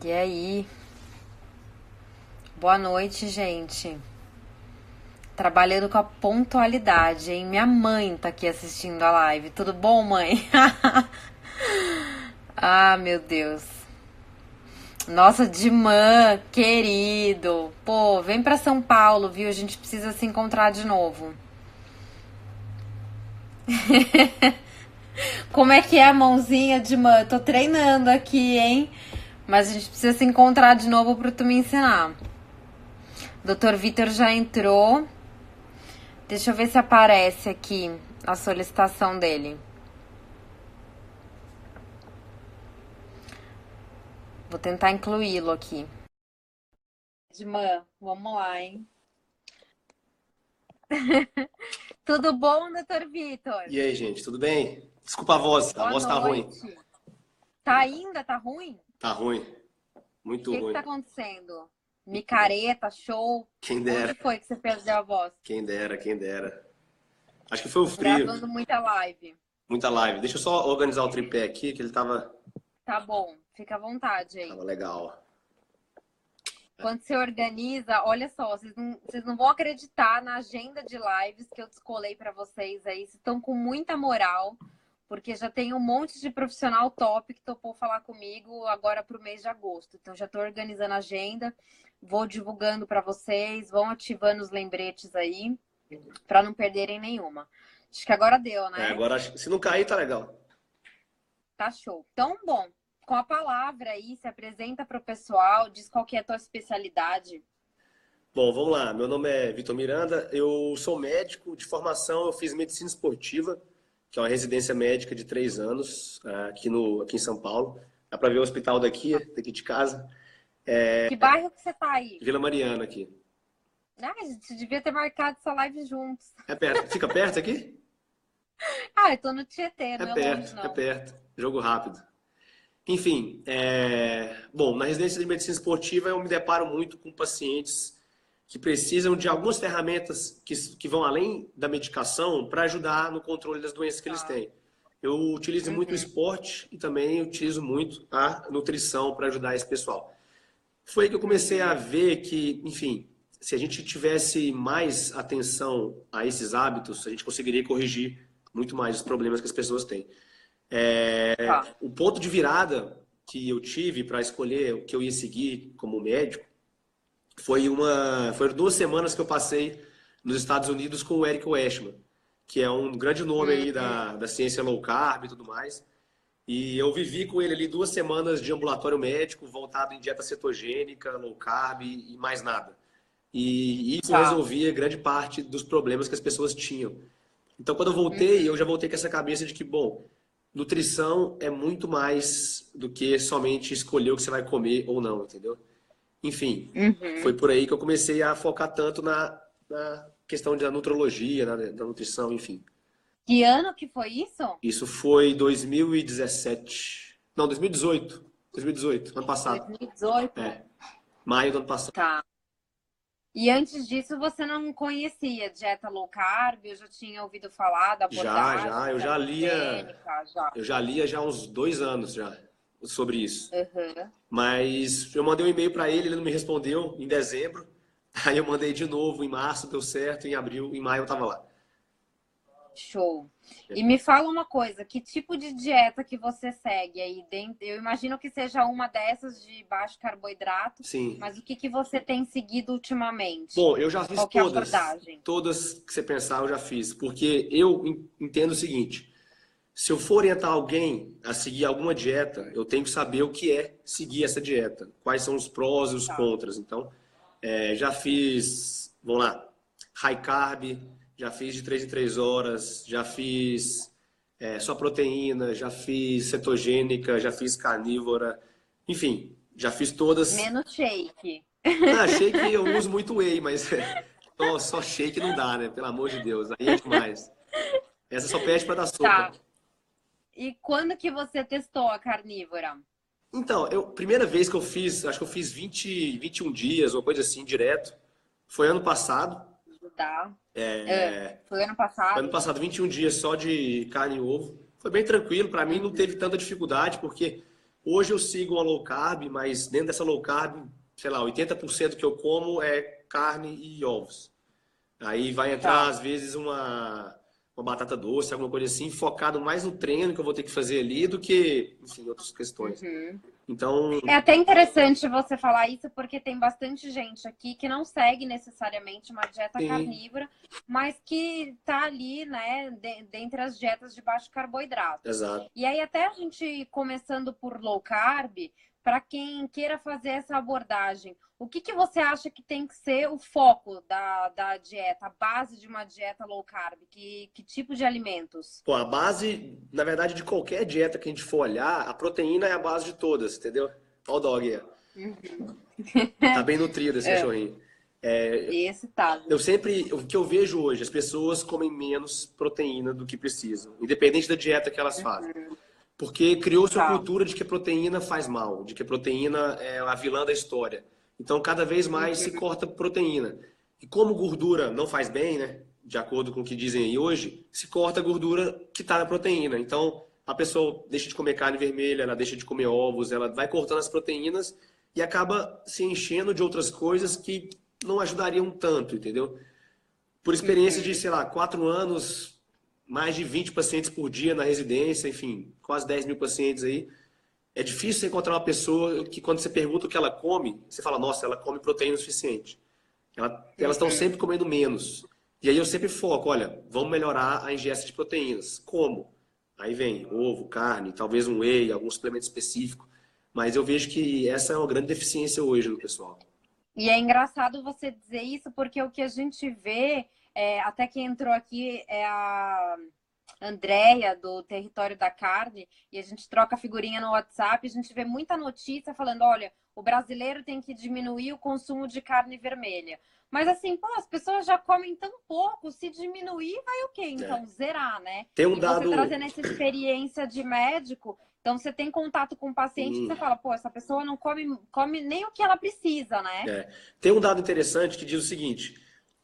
E aí? Boa noite, gente. Trabalhando com a pontualidade, hein? Minha mãe tá aqui assistindo a live. Tudo bom, mãe? Ah, meu Deus. Nossa, Dimã, querido. Pô, vem pra São Paulo, viu? A gente precisa se encontrar de novo. Como é que é a mãozinha, Dimã? Tô treinando aqui, hein? Mas a gente precisa se encontrar de novo pra tu me ensinar. Doutor Vitor já entrou. Deixa eu ver se aparece aqui a solicitação dele. Vou tentar incluí-lo aqui. Edmã, vamos lá, hein? Tudo bom, doutor Vitor? E aí, gente, tudo bem? Desculpa a Boa voz tá ruim. noite. Tá ainda? Tá ruim? O Tá ruim, muito que que ruim. tá acontecendo? Micareta, show? Quem Onde dera, foi que você perdeu a voz? quem dera, quem dera. Acho que foi o frio, Gravando muita live. muita live. Deixa eu só organizar o tripé aqui, que ele Tá bom, fica à vontade aí. tava legal. Quando você organiza, olha só, vocês não vão acreditar na agenda de lives que eu descolei para vocês aí. Vocês estão com muita moral, porque já tem um monte de profissional top que topou falar comigo agora para o mês de agosto. Então já estou organizando a agenda, vou divulgando para vocês, vão ativando os lembretes aí, para não perderem nenhuma. Acho que agora deu, É, né? agora, se não cair, tá legal. Tá show. Então, bom, com a palavra aí, se apresenta para o pessoal, diz qual que é a tua especialidade. Bom, vamos lá. Meu nome é Vitor Miranda, eu sou médico de formação, eu fiz medicina esportiva, que é uma residência médica de 3 anos, aqui em São Paulo. Dá pra ver o hospital daqui de casa. Que bairro que você tá aí? Vila Mariana aqui. Ah, a gente devia ter marcado essa live juntos. É perto. Fica perto aqui? Ah, eu tô no Tietê, É não é longe, perto, é não. perto. Jogo rápido. Enfim, bom, na residência de medicina esportiva eu me deparo muito com pacientes que precisam de algumas ferramentas que vão além da medicação para ajudar no controle das doenças que eles Tá. têm. Eu utilizo muito o Uhum. esporte e também utilizo muito a nutrição para ajudar esse pessoal. Foi aí que eu comecei a Uhum. ver que, enfim, se a gente tivesse mais atenção a esses hábitos, a gente conseguiria corrigir muito mais os problemas que as pessoas têm. Tá. O ponto de virada que eu tive para escolher o que eu ia seguir como médico foram 2 semanas que eu passei nos Estados Unidos com o Eric Westman, que é um grande nome aí Uhum. da ciência low carb e tudo mais. E eu vivi com ele ali 2 semanas de ambulatório médico, voltado em dieta cetogênica, low carb e mais nada. E isso Tá. resolvia grande parte dos problemas que as pessoas tinham. Então, quando eu voltei, eu Uhum. já voltei com essa cabeça de que, bom, nutrição é muito mais do que somente escolher o que você vai comer ou não, entendeu? Enfim, foi Uhum. por aí que eu comecei a focar tanto na questão da nutrologia, da nutrição, enfim. Que ano que foi isso? Isso foi 2017. Não, 2018. 2018, ano passado. 2018? É, maio do ano passado. Tá. E antes disso você não conhecia dieta low carb? Eu já tinha ouvido falar da Já, abordagem cetogênica, já. eu já lia já há uns 2 anos já sobre isso. Uhum. Mas eu mandei um e-mail para ele, ele não me respondeu em dezembro. Aí eu mandei de novo em março, deu certo, em abril, em maio eu tava lá. Show. E me fala uma coisa, que tipo de dieta que você segue aí dentro? Eu imagino que seja uma dessas de baixo carboidrato, Sim. mas o que que você tem seguido ultimamente? Bom, eu já fiz Qual que é a todas. abordagem? Todas que você pensar eu já fiz. Porque eu entendo o seguinte: se eu for orientar alguém a seguir alguma dieta, eu tenho que saber o que é seguir essa dieta. Quais são os prós e os Tá. contras. Então, já fiz, vamos lá, high carb, já fiz de 3 em 3 horas, já fiz só proteína, já fiz cetogênica, já fiz carnívora, enfim, já fiz todas. Menos shake. Ah, shake eu uso muito whey, mas só shake não dá, né? Pelo amor de Deus, aí é demais. Essa só pede para dar sopa. Tá. E quando que você testou a carnívora? Então, primeira vez que eu fiz, acho que eu fiz 21 dias, ou coisa assim, direto, foi ano passado. Tá. Foi ano passado? 21 dias só de carne e ovo. Foi bem tranquilo, para mim não teve tanta dificuldade, porque Hoje eu sigo uma low carb, mas dentro dessa low carb, sei lá, 80% que eu como é carne e ovos. Aí vai entrar, Tá. às vezes, uma batata doce, alguma coisa assim, focado mais no treino que eu vou ter que fazer ali do que, enfim, outras questões. Uhum. Então, É até interessante você falar isso, porque tem bastante gente aqui que não segue necessariamente uma dieta sim, carnívora, mas que tá ali, né, dentre as dietas de baixo carboidrato. exato. E aí, até a gente começando por low carb, para quem queira fazer essa abordagem, o que que você acha que tem que ser o foco da dieta, a base de uma dieta low carb? Que tipo de alimentos? Pô, a base, na verdade, de qualquer dieta que a gente for olhar, a proteína é a base de todas, entendeu? Olha o dog aí. Tá bem nutrido esse É, cachorrinho. esse tá. Eu sempre, o que eu vejo hoje, as pessoas comem menos proteína do que precisam, independente da dieta que elas fazem. Porque criou-se a Tá. cultura de que a proteína faz mal, de que a proteína é a vilã da história. Então, cada vez mais se corta proteína. E como gordura não faz bem, né? De acordo com o que dizem aí hoje, se corta a gordura que está na proteína. Então, a pessoa deixa de comer carne vermelha, ela deixa de comer ovos, ela vai cortando as proteínas e acaba se enchendo de outras coisas que não ajudariam tanto, entendeu? Por experiência de, Uhum. sei lá, 4 anos, mais de 20 pacientes por dia na residência, enfim, quase 10 mil pacientes aí. É difícil você encontrar uma pessoa que, quando você pergunta o que ela come, você fala, nossa, ela come proteína o suficiente. Elas estão Uhum. sempre comendo menos. E aí eu sempre foco, olha, vamos melhorar a ingesta de proteínas. Como? Aí vem ovo, carne, talvez um whey, algum suplemento específico. Mas eu vejo que essa é uma grande deficiência hoje no pessoal. E é engraçado você dizer isso, porque o que a gente vê, até que entrou aqui, é a Andréia, do Território da Carne, e a gente troca figurinha no WhatsApp, a gente vê muita notícia falando, olha, o brasileiro tem que diminuir o consumo de carne vermelha. Mas assim, pô, as pessoas já comem tão pouco, se diminuir, vai o quê? É. Então, zerar, né? Tem um E você dado. trazendo essa experiência de médico, então você tem contato com um paciente que você fala, pô, essa pessoa não come nem o que ela precisa, né? Tem um dado interessante que diz o seguinte: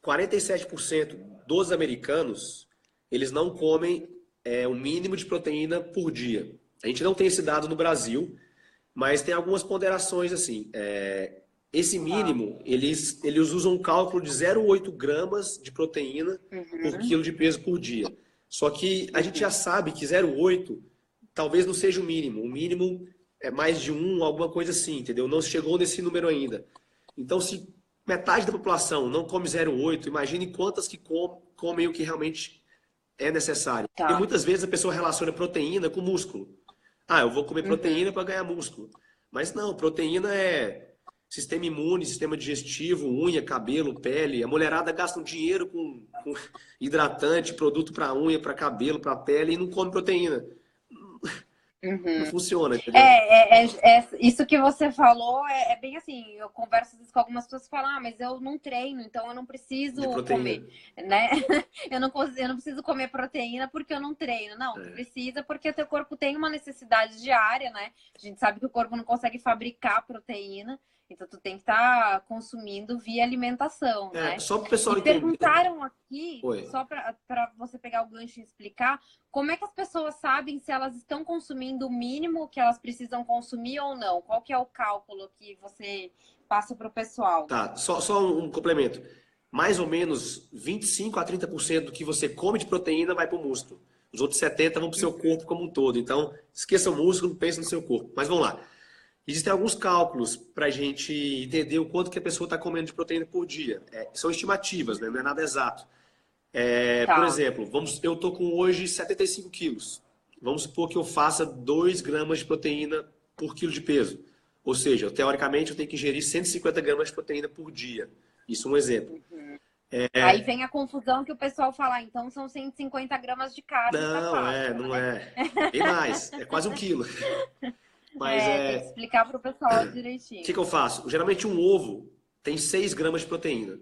47% dos americanos eles não comem o mínimo de proteína por dia. A gente não tem esse dado no Brasil, mas tem algumas ponderações assim. Esse Tá. mínimo, eles usam um cálculo de 0,8 gramas de proteína por Uhum, quilo de peso por dia. Só que a gente já uhum. sabe que 0,8 talvez não seja o mínimo. O mínimo é mais de um, alguma coisa assim, entendeu? Não chegou nesse número ainda. Então, se metade da população não come 0,8, imagine quantas que comem o que realmente é necessário. E Tá. muitas vezes a pessoa relaciona proteína com músculo. Ah, eu vou comer proteína Uhum. para ganhar músculo. Mas não, proteína é sistema imune, sistema digestivo, unha, cabelo, pele. A mulherada gasta um dinheiro com hidratante, produto para unha, para cabelo, para pele e não come proteína. Não Uhum. funciona, entendeu? Isso que você falou é bem assim. Eu converso às vezes com algumas pessoas que falam, ah, mas eu não treino, então eu não De preciso proteína. comer, né? Eu não preciso comer proteína porque eu não treino. Não, tu É. precisa porque o teu corpo tem uma necessidade diária, né? A gente sabe que o corpo não consegue fabricar proteína, então tu tem que estar consumindo via alimentação, né? Só para o pessoal E entender. perguntaram aqui, Oi. só para você pegar o gancho e explicar, como é que as pessoas sabem se elas estão consumindo o mínimo que elas precisam consumir ou não? Qual que é o cálculo que você passa para o pessoal? Tá, só um complemento. Mais ou menos 25 a 30% do que você come de proteína vai para o músculo. Os outros 70% vão para o seu corpo como um todo. Então, esqueça o músculo, pense no seu corpo. Mas vamos lá. Existem alguns cálculos para a gente entender o quanto que a pessoa está comendo de proteína por dia. São estimativas, né? Não é nada exato. Por Tá. exemplo, eu estou com hoje 75 quilos. Vamos supor que eu faça 2 gramas de proteína por quilo de peso. Ou seja, teoricamente, eu tenho que ingerir 150 gramas de proteína por dia. Isso é um exemplo. Aí vem a confusão que o pessoal fala, então são 150 gramas de carne para Não, pasta, não né? é. Bem mais. É quase 1 quilo. Mas Tem que explicar para o pessoal o que direitinho. eu faço? Geralmente um ovo tem 6 gramas de proteína.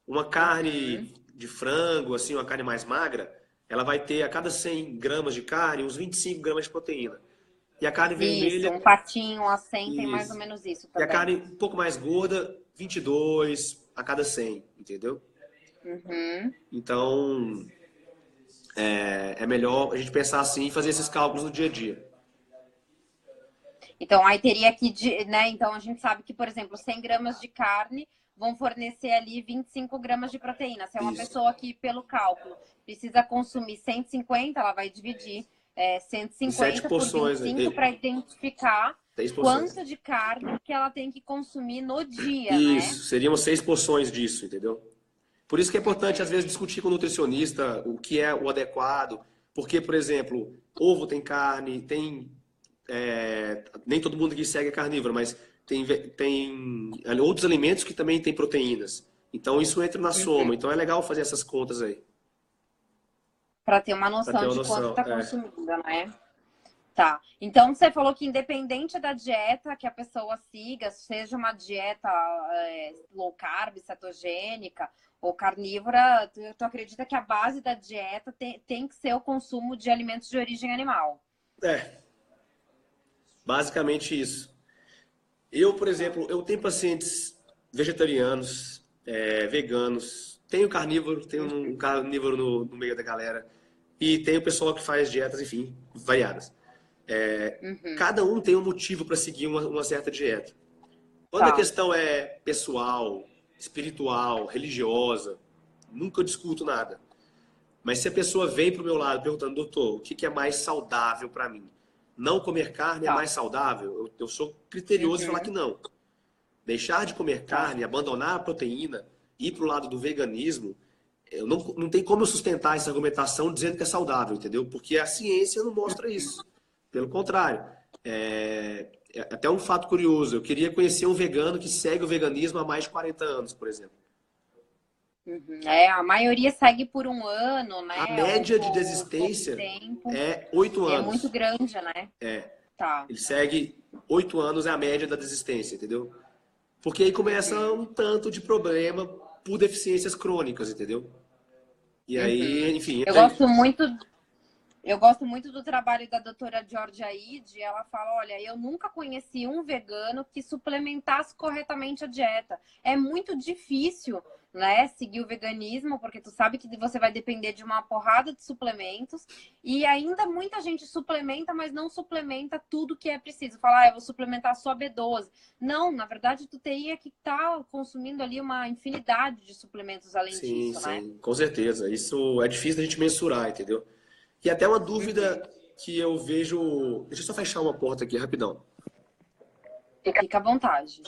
Uma Uhum. carne de frango, assim, uma carne mais magra, ela vai ter a cada 100 gramas de carne uns 25 gramas de proteína. E a carne Isso, vermelha, um patinho, um 100 tem mais ou isso. menos isso E a também. carne um pouco mais gorda, 22 a cada 100, entendeu? Uhum. Então, é melhor a gente pensar assim e fazer esses cálculos no dia a dia. Então, aí teria que, né? Então, a gente sabe que, por exemplo, 100 gramas de carne vão fornecer ali 25 gramas de proteína. Se é uma Isso. pessoa que, pelo cálculo, precisa consumir 150, ela vai dividir Em 7 150 por porções, 25 para identificar 6 porções. quanto de carne que ela tem que consumir no dia, né? Isso, seriam 6 porções disso, entendeu? Por isso que é importante, às Uhum. vezes, discutir com o nutricionista o que é o adequado. Porque, por exemplo, ovo tem carne, tem. Nem todo mundo que segue é carnívoro, mas tem outros alimentos que também têm proteínas. Então, isso entra na Uhum. soma. Então, é legal fazer essas contas aí, Para ter uma para ter noção uma de quanto noção. está consumindo, né? Tá. Então você falou que independente da dieta que a pessoa siga, seja uma dieta low carb, cetogênica ou carnívora, tu acredita que a base da dieta tem que ser o consumo de alimentos de origem animal? É, basicamente isso. Eu, por exemplo, eu tenho pacientes vegetarianos, veganos, tenho carnívoro, tenho um carnívoro no meio da galera, e tenho pessoal que faz dietas, enfim, variadas. Uhum. Cada um tem um motivo para seguir uma certa dieta. Quando a Tá. questão é pessoal, espiritual, religiosa, nunca eu discuto nada. Mas se a pessoa vem para o meu lado perguntando, doutor, o que é mais saudável para mim? Não comer carne é Tá. mais saudável? Eu sou criterioso em falar que Uhum. não. Deixar de comer Tá. carne, abandonar a proteína, ir para o lado do veganismo, não tem como eu sustentar essa argumentação dizendo que é saudável, entendeu? Porque a ciência não mostra isso. Pelo contrário. É até um fato curioso. Eu queria conhecer um vegano que segue o veganismo há mais de 40 anos, por exemplo. Uhum. A maioria segue por um ano, A né? Ou média de por pouco desistência tempo. é 8 E é muito anos. grande, né? Tá. Ele segue 8 anos é a média da desistência, entendeu? Porque aí começa Uhum. um tanto de problema por deficiências crônicas, entendeu? E aí, Uhum. enfim, Eu gosto muito Eu gosto muito do trabalho da doutora Georgia Aide. Ela fala: olha, eu nunca conheci um vegano que suplementasse corretamente a dieta. É muito difícil, né, seguir o veganismo, porque tu sabe que você vai depender de uma porrada de suplementos. E ainda muita gente suplementa, mas não suplementa tudo que é preciso. Fala, eu vou suplementar só B12. Não, na verdade, tu teria que estar consumindo ali uma infinidade de suplementos além sim, disso, né? sim, com certeza. Isso é difícil da gente mensurar, entendeu? E até uma Uhum. dúvida que eu vejo. Deixa eu só fechar uma porta aqui rapidão. Fica à vontade.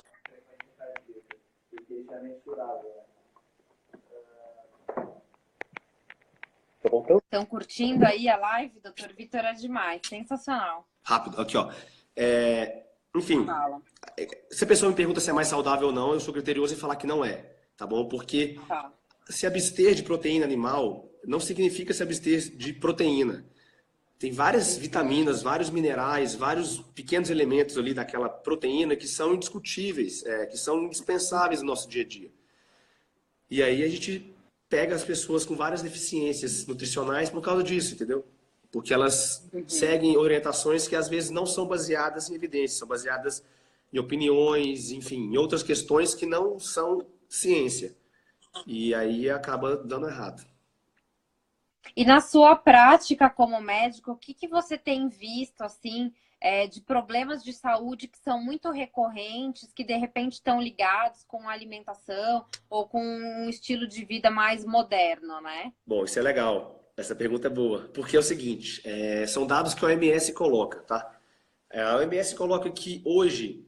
Estão curtindo aí a live? Doutor Vitor é demais, sensacional. Rápido, aqui, ó. Enfim, Fala. se a pessoa me pergunta se é mais saudável ou não, eu sou criterioso em falar que não é, tá bom? Porque Tá. se abster de proteína animal não significa se abster de proteína. Tem várias Uhum. vitaminas, vários minerais, vários pequenos elementos ali daquela proteína que são indiscutíveis, que são indispensáveis no nosso dia a dia. E aí a gente pega as pessoas com várias deficiências nutricionais por causa disso, entendeu? Porque elas Uhum. seguem orientações que às vezes não são baseadas em evidências, são baseadas em opiniões, enfim, em outras questões que não são ciência. E aí acaba dando errado. E na sua prática como médico, o que que você tem visto assim de problemas de saúde que são muito recorrentes, que de repente estão ligados com a alimentação ou com um estilo de vida mais moderno, né? Bom, isso é legal. Essa pergunta é boa. Porque é o seguinte, são dados que a OMS coloca, tá? A OMS coloca que hoje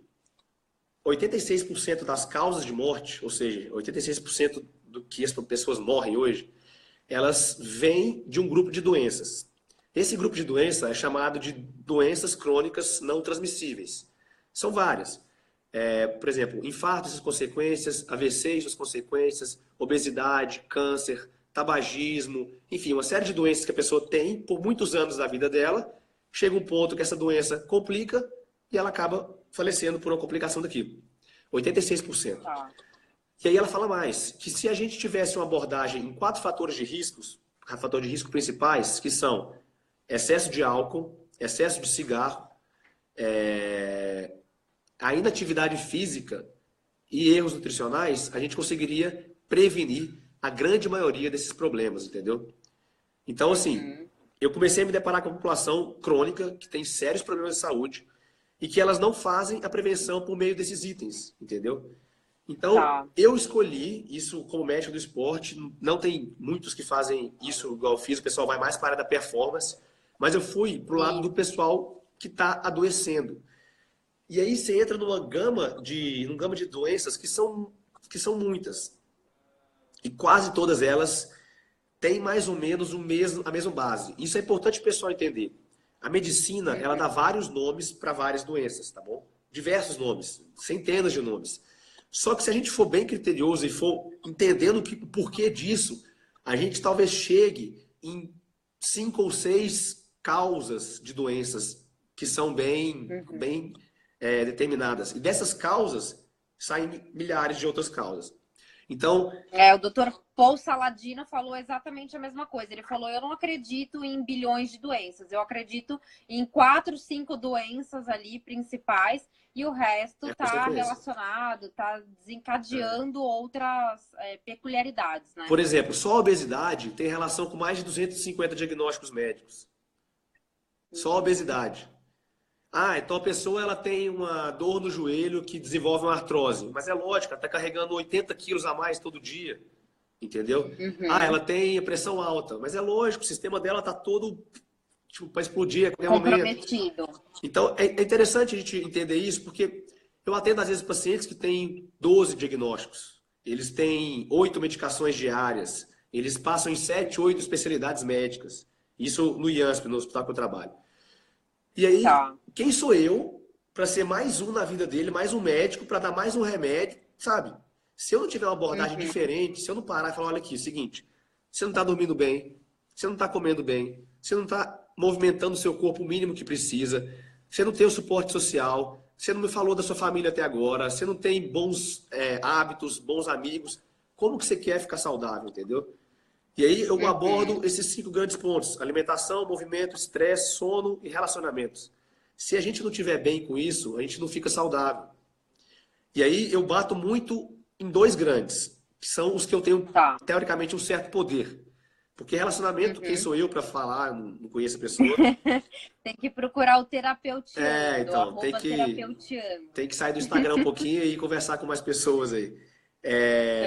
86% das causas de morte, ou seja, 86% do que as pessoas morrem hoje, elas vêm de um grupo de doenças. Esse grupo de doenças é chamado de doenças crônicas não transmissíveis. São várias. Por exemplo, infarto e suas consequências, AVC e suas consequências, obesidade, câncer, tabagismo, enfim, uma série de doenças que a pessoa tem por muitos anos da vida dela. Chega um ponto que essa doença complica e ela acaba falecendo por uma complicação daquilo. 86%. Tá. E aí ela fala mais, que se a gente tivesse uma abordagem em 4 fatores de risco principais, que são excesso de álcool, excesso de cigarro, a inatividade física e erros nutricionais, a gente conseguiria prevenir a grande maioria desses problemas, entendeu? Então, assim, Uhum. eu comecei a me deparar com a população crônica que tem sérios problemas de saúde. e que elas não fazem a prevenção por meio desses itens, entendeu? Então, Tá. eu escolhi isso como médico do esporte. Não tem muitos que fazem isso igual eu fiz, o pessoal vai mais para a área da performance, mas eu fui para o lado do pessoal que está adoecendo. E aí você entra numa gama de doenças que são muitas. E quase todas elas têm mais ou menos a mesma base. Isso é importante o pessoal entender. A medicina, ela dá vários nomes para várias doenças, tá bom? Diversos nomes, centenas de nomes. Só que se a gente for bem criterioso e for entendendo o porquê disso, a gente talvez chegue em 5 ou 6 causas de doenças que são bem determinadas. E dessas causas saem milhares de outras causas. Então, O Dr. Paul Saladino falou exatamente a mesma coisa. Ele falou, eu não acredito em bilhões de doenças, eu acredito em 4, 5 doenças ali principais e o resto está relacionado, está desencadeando outras peculiaridades, né? Por exemplo, só a obesidade tem relação com mais de 250 diagnósticos médicos. Só a obesidade. Ah, então a pessoa ela tem uma dor no joelho que desenvolve uma artrose. Mas é lógico, ela está carregando 80 quilos a mais todo dia. Entendeu? Ah, ela tem a pressão alta. Mas é lógico, o sistema dela está todo para explodir a qualquer comprometido. Momento. Então, é interessante a gente entender isso, porque eu atendo às vezes pacientes que têm 12 diagnósticos. Eles têm 8 medicações diárias. Eles passam em 7, 8 especialidades médicas. Isso no IANSP, no hospital que eu trabalho. E aí, quem sou eu para ser mais um na vida dele, mais um médico, para dar mais um remédio, sabe? Se eu não tiver uma abordagem diferente, se eu não parar e falar, olha aqui, seguinte, você não está dormindo bem, você não está comendo bem, você não está movimentando o seu corpo o mínimo que precisa, você não tem o suporte social, você não me falou da sua família até agora, você não tem bons hábitos, bons amigos, como que você quer ficar saudável, entendeu? E aí eu abordo esses 5 grandes pontos: alimentação, movimento, estresse, sono e relacionamentos. Se a gente não estiver bem com isso, a gente não fica saudável. E aí eu bato muito em 2 grandes, que são os que eu tenho, teoricamente, um certo poder. Porque relacionamento, quem sou eu para falar, não conheço a pessoa. Tem que procurar o terapeutiano. Então, tem que sair do Instagram um pouquinho e conversar com mais pessoas aí.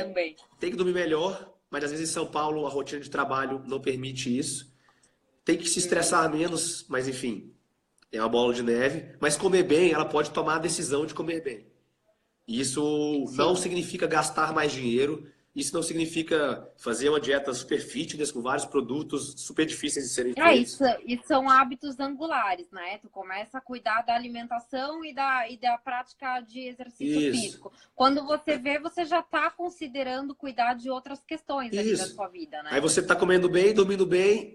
Também. Tem que dormir melhor, mas às vezes em São Paulo a rotina de trabalho não permite isso. Tem que se estressar menos, mas enfim, é uma bola de neve. Mas comer bem, ela pode tomar a decisão de comer bem. Isso não significa gastar mais dinheiro. Isso não significa fazer uma dieta super fitness com vários produtos super difíceis de serem feitos. E são hábitos angulares, né? Tu começa a cuidar da alimentação e da prática de exercício físico. Quando você vê, você já está considerando cuidar de outras questões ali da sua vida, né? Aí você está comendo bem, dormindo bem,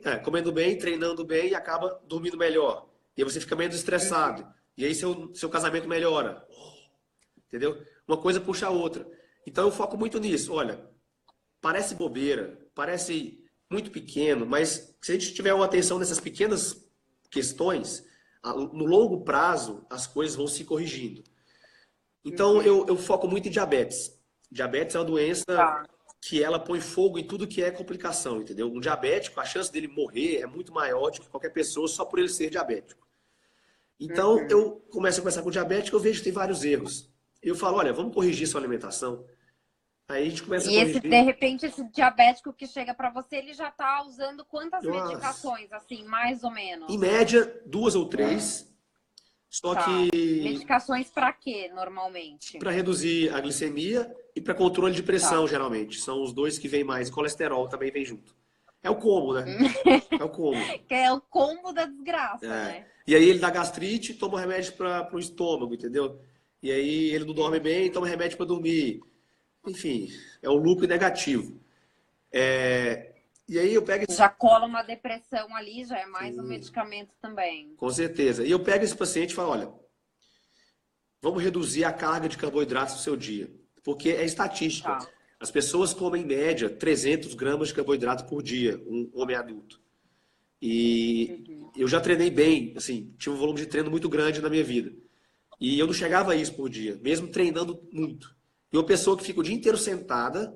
treinando bem e acaba dormindo melhor. E aí você fica menos estressado. E aí seu casamento melhora. Entendeu? Uma coisa puxa a outra. Então eu foco muito nisso. Olha, parece bobeira, parece muito pequeno, mas se a gente tiver uma atenção nessas pequenas questões, no longo prazo as coisas vão se corrigindo. Então eu foco muito em diabetes. Diabetes é uma doença que ela põe fogo em tudo que é complicação, entendeu? Um diabético, a chance dele morrer é muito maior do que qualquer pessoa só por ele ser diabético. Então eu começo a conversar com o diabético, eu vejo que tem vários erros. Eu falo, olha, vamos corrigir sua alimentação. Aí a gente começa a corrigir. De repente, esse diabético que chega para você, ele já está usando quantas medicações, assim, mais ou menos? Em média, 2 ou 3. Só que... Medicações para quê, normalmente? Para reduzir a glicemia e para controle de pressão, geralmente. São os 2 que vêm mais. Colesterol também vem junto. É o combo, né? É o combo. É o combo da desgraça, né? E aí ele dá gastrite, toma remédio para o estômago, entendeu? E aí ele não dorme bem, toma remédio para dormir. Enfim, é um loop negativo. E aí eu pego... Já cola uma depressão ali, já é mais um medicamento também. Com certeza. E eu pego esse paciente e falo, olha, vamos reduzir a carga de carboidratos no seu dia. Porque é estatística. As pessoas comem, em média, 300 gramas de carboidrato por dia, um homem adulto. E eu já treinei bem, assim, tinha um volume de treino muito grande na minha vida. E eu não chegava a isso por dia, mesmo treinando muito. E uma pessoa que fica o dia inteiro sentada,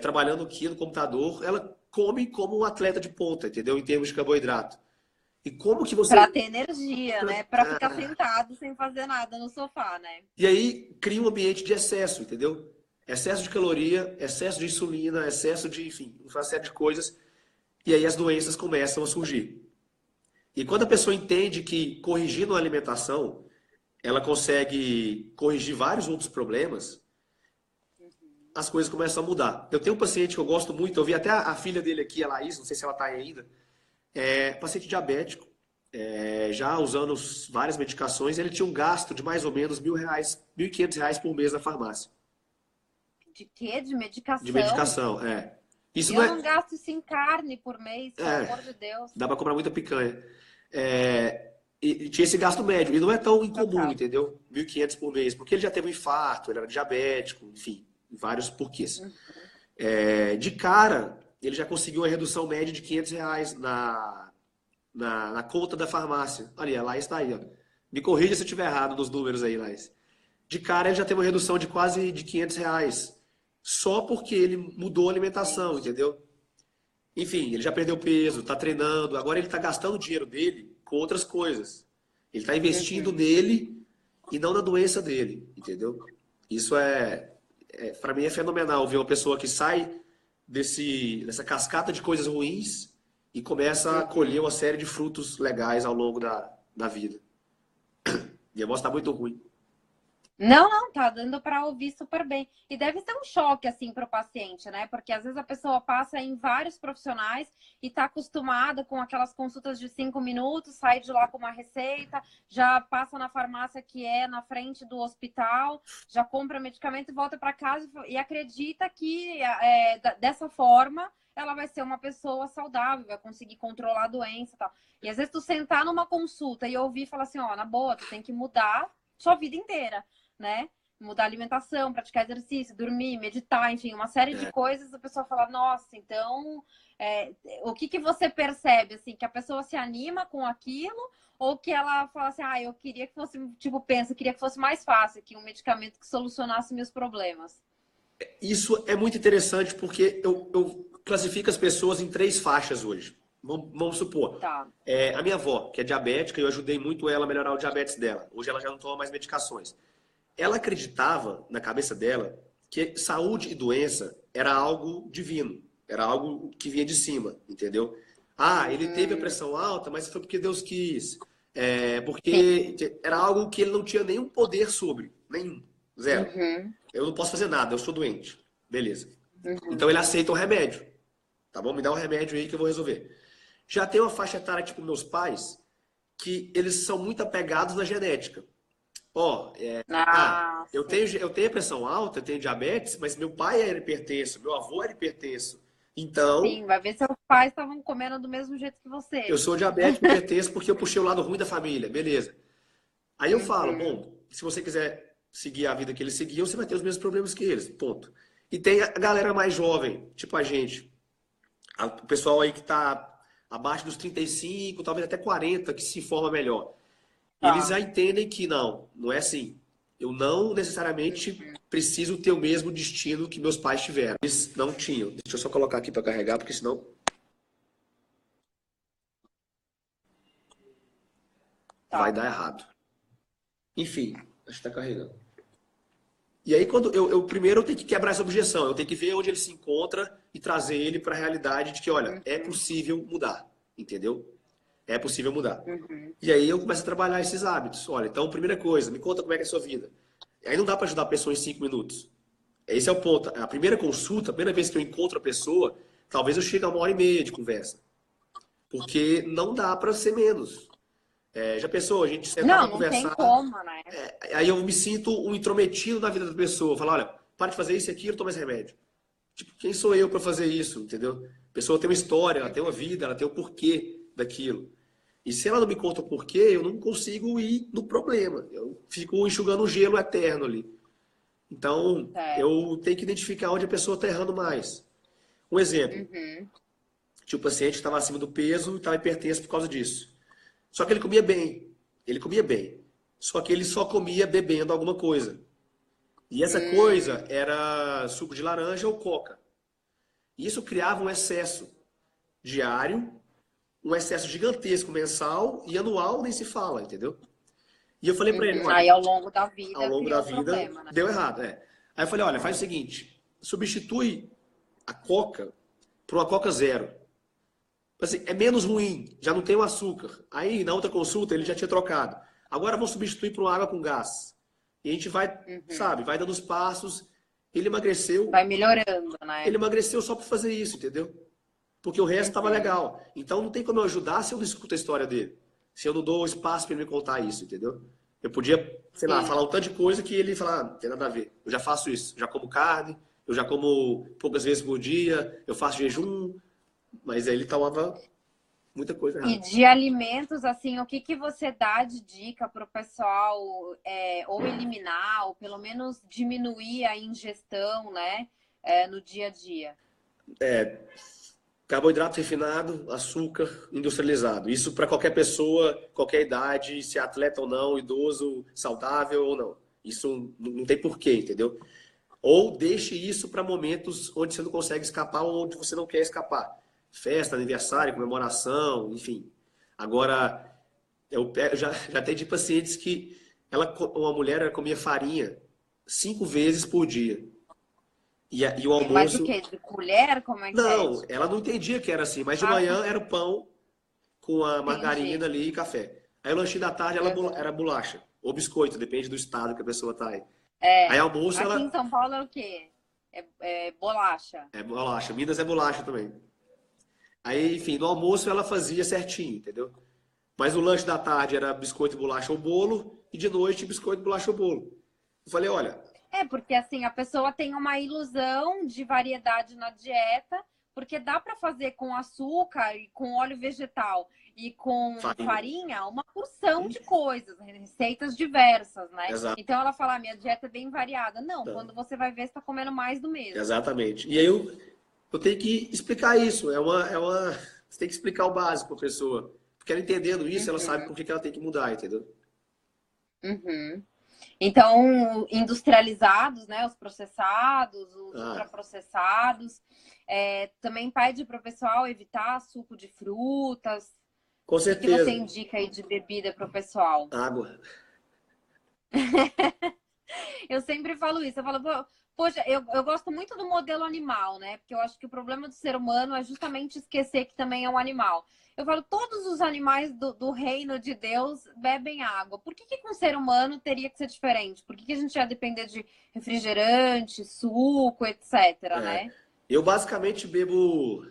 trabalhando aqui no computador, ela come como um atleta de ponta, entendeu? Em termos de carboidrato. E como que você... Pra ter energia, né? Pra ficar sentado sem fazer nada no sofá, né? E aí cria um ambiente de excesso, entendeu? Excesso de caloria, excesso de insulina, excesso de, enfim, uma série de coisas. E aí as doenças começam a surgir. E quando a pessoa entende que corrigindo a alimentação, ela consegue corrigir vários outros problemas, as coisas começam a mudar. Eu tenho um paciente que eu gosto muito, eu vi até a filha dele aqui, a Laís, não sei se ela está aí ainda, paciente diabético, já usando várias medicações, ele tinha um gasto de mais ou menos R$ 1.000, R$ 1.500 por mês na farmácia. De quê? De medicação? De medicação, é. Isso Eu não gasto isso em carne por mês, pelo amor de Deus. Dá pra comprar muita picanha. E tinha esse gasto médio. E não é tão incomum, entendeu? 1.500 por mês. Porque ele já teve um infarto, ele era diabético, enfim, vários porquês. De cara, ele já conseguiu uma redução média de R$ 500 na conta da farmácia. Olha, a Laís está aí, ó. Me corrija se eu estiver errado nos números aí, Laís. De cara, ele já teve uma redução de quase de R$ 500. Só porque ele mudou a alimentação, entendeu? Enfim, ele já perdeu peso, está treinando, agora ele está gastando o dinheiro dele com outras coisas. Ele está investindo nele e não na doença dele, entendeu? Isso para mim é fenomenal ver uma pessoa que sai dessa cascata de coisas ruins e começa a colher uma série de frutos legais ao longo da vida. Minha voz está muito ruim. Não, tá dando para ouvir super bem. E deve ser um choque, assim, para o paciente, né? Porque às vezes a pessoa passa em vários profissionais e tá acostumada com aquelas consultas de 5 minutos, sai de lá com uma receita, já passa na farmácia que é na frente do hospital, já compra medicamento e volta para casa e acredita que dessa forma ela vai ser uma pessoa saudável, vai conseguir controlar a doença e tal. E às vezes tu sentar numa consulta e ouvir e falar assim, ó, na boa, tu tem que mudar sua vida inteira, né? Mudar a alimentação, praticar exercício, dormir, meditar, enfim, uma série de coisas. A pessoa fala, nossa, então, o que você percebe, assim, que a pessoa se anima com aquilo ou que ela fala assim, eu queria que fosse, tipo, eu queria que fosse mais fácil, que um medicamento que solucionasse meus problemas. Isso é muito interessante porque eu classifico as pessoas em 3 faixas hoje. Vamos supor, Tá. A minha avó, que é diabética, eu ajudei muito ela a melhorar o diabetes dela. Hoje ela já não toma mais medicações. Ela acreditava, na cabeça dela, que saúde e doença era algo divino, era algo que vinha de cima, entendeu? Ele teve a pressão alta, mas foi porque Deus quis. Porque era algo que ele não tinha nenhum poder sobre, nenhum, zero. Eu não posso fazer nada, eu sou doente. Beleza. Então ele aceita o remédio. Tá bom? Me dá um remédio aí que eu vou resolver. Já tem uma faixa etária, tipo meus pais, que eles são muito apegados na genética. Eu tenho pressão alta, eu tenho diabetes, mas meu pai era hipertenso, meu avô era hipertenso. Então... Sim, vai ver se seus pais estavam comendo do mesmo jeito que você. Eu sou diabético hipertenso porque eu puxei o lado ruim da família, beleza. Aí eu falo, bom, se você quiser seguir a vida que eles seguiam, você vai ter os mesmos problemas que eles, ponto. E tem a galera mais jovem, tipo a gente. O pessoal aí que está abaixo dos 35, talvez até 40, que se informa melhor. Eles já entendem que não é assim. Eu não necessariamente preciso ter o mesmo destino que meus pais tiveram. Eles não tinham. Deixa eu só colocar aqui para carregar, porque senão... vai dar errado. Enfim, acho que está carregando. E aí, quando primeiro eu tenho que quebrar essa objeção, eu tenho que ver onde ele se encontra e trazer ele para a realidade de que, olha, é possível mudar, entendeu? É possível mudar. E aí eu começo a trabalhar esses hábitos. Olha, então, primeira coisa, me conta como é que é a sua vida. Aí não dá para ajudar a pessoa em 5 minutos. Esse é o ponto. A primeira consulta, a primeira vez que eu encontro a pessoa, talvez eu chegue a 1h30 de conversa. Porque não dá para ser menos. Já pensou? A gente sentar para conversar. Não tem como, né? Aí eu me sinto um intrometido na vida da pessoa. Falar, olha, para de fazer isso aqui, eu tomo esse remédio. Tipo, quem sou eu para fazer isso, entendeu? A pessoa tem uma história, ela tem uma vida, ela tem o porquê daquilo. E se ela não me conta o porquê, eu não consigo ir no problema. Eu fico enxugando um gelo eterno ali. Então, eu tenho que identificar onde a pessoa está errando mais. Um exemplo. Tinha um paciente que estava acima do peso e estava hipertenso por causa disso. Só que ele comia bem. Ele comia bem. Só que ele só comia bebendo alguma coisa. E essa coisa era suco de laranja ou coca. E isso criava um excesso diário um excesso gigantesco mensal e anual nem se fala, entendeu? E eu falei para ele, olha, Aí ao longo da ao vida longo da criou vida problema, né? deu errado, é. Aí eu falei, olha, faz o seguinte, substitui a Coca por uma Coca zero. Assim, é menos ruim, já não tem o açúcar. Aí na outra consulta ele já tinha trocado. Agora vamos substituir por uma água com gás. E a gente vai, sabe, vai dando os passos. Ele emagreceu. Vai melhorando, né? Ele emagreceu só por fazer isso, entendeu? Porque o resto estava legal. Então não tem como eu ajudar se eu não escuto a história dele. Se eu não dou espaço para ele me contar isso, entendeu? Eu podia, sei lá, falar um tanto de coisa que ele falar, não tem nada a ver. Eu já faço isso. Já como carne, eu já como poucas vezes por dia, eu faço jejum. Mas aí ele tomava muita coisa errada. E de alimentos, assim, o que que você dá de dica para o pessoal ou eliminar, ou pelo menos diminuir a ingestão, né, no dia a dia? Carboidrato refinado, açúcar industrializado. Isso para qualquer pessoa, qualquer idade, se é atleta ou não, idoso, saudável ou não. Isso não tem porquê, entendeu? Ou deixe isso para momentos onde você não consegue escapar ou onde você não quer escapar. Festa, aniversário, comemoração, enfim. Agora, eu já tenho de pacientes que uma mulher ela comia farinha 5 vezes por dia. E o Mas o almoço. quê? De colher? Como é que é? Não, ela não entendia que era assim, mas de Ah, manhã era o pão com a margarina entendi. ali e café. Aí o lanchinho da tarde era bolacha, ou biscoito, depende do estado que a pessoa tá aí. Aí almoço Aqui em ela São Paulo é o quê? É bolacha. é bolacha, Minas é bolacha também. Aí, enfim, no almoço ela fazia certinho, entendeu? Mas o lanche da tarde era biscoito, bolacha ou bolo, e de noite biscoito, bolacha ou bolo. Eu falei, olha, Porque assim, a pessoa tem uma ilusão de variedade na dieta, porque dá para fazer com açúcar e com óleo vegetal e com farinha. farinha uma porção de coisas, receitas diversas, né? Exato. Então ela fala, minha dieta é bem variada. Não, quando você vai ver, você está comendo mais do mesmo. Exatamente. E aí eu tenho que explicar isso. Você tem que explicar o básico para a pessoa. Porque ela entendendo isso, ela sabe por que ela tem que mudar, entendeu? Então, industrializados, né? Os processados, os ultraprocessados. Também pede para o pessoal evitar suco de frutas. Com O que certeza. você indica aí de bebida para o pessoal? Água. Eu sempre falo isso. Eu falo, poxa, eu gosto muito do modelo animal, né? Porque eu acho que o problema do ser humano é justamente esquecer que também é um animal. Eu falo, todos os animais do reino de Deus bebem água. Por que com o ser humano teria que ser diferente? Por que a gente ia depender de refrigerante, suco, etc, né? Eu basicamente bebo,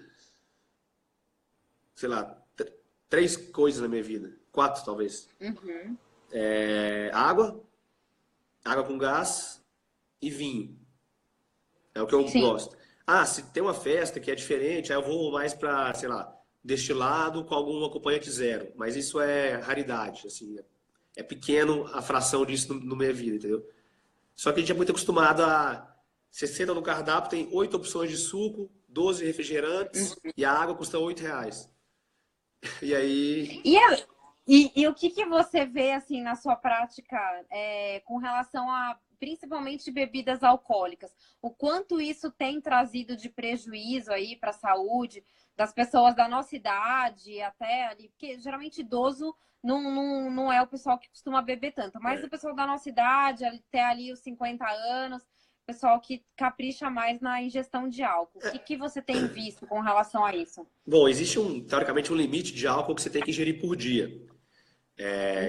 sei lá, 3 coisas na minha vida. 4, talvez. Água com gás e vinho. É o que eu gosto. Se tem uma festa que é diferente, aí eu vou mais para, sei lá, destilado com algum acompanhante zero. Mas isso é raridade, assim. É pequeno a fração disso na minha vida, entendeu? Só que a gente é muito acostumado a... Você senta no cardápio, tem 8 opções de suco, 12 refrigerantes e a água custa R$8. E aí... E o que você vê assim na sua prática com relação a principalmente bebidas alcoólicas? O quanto isso tem trazido de prejuízo aí para a saúde das pessoas da nossa idade até ali? Porque geralmente idoso não é o pessoal que costuma beber tanto, mas o pessoal da nossa idade, até ali os 50 anos, pessoal que capricha mais na ingestão de álcool. O que você tem visto com relação a isso? Bom, existe teoricamente um limite de álcool que você tem que ingerir por dia,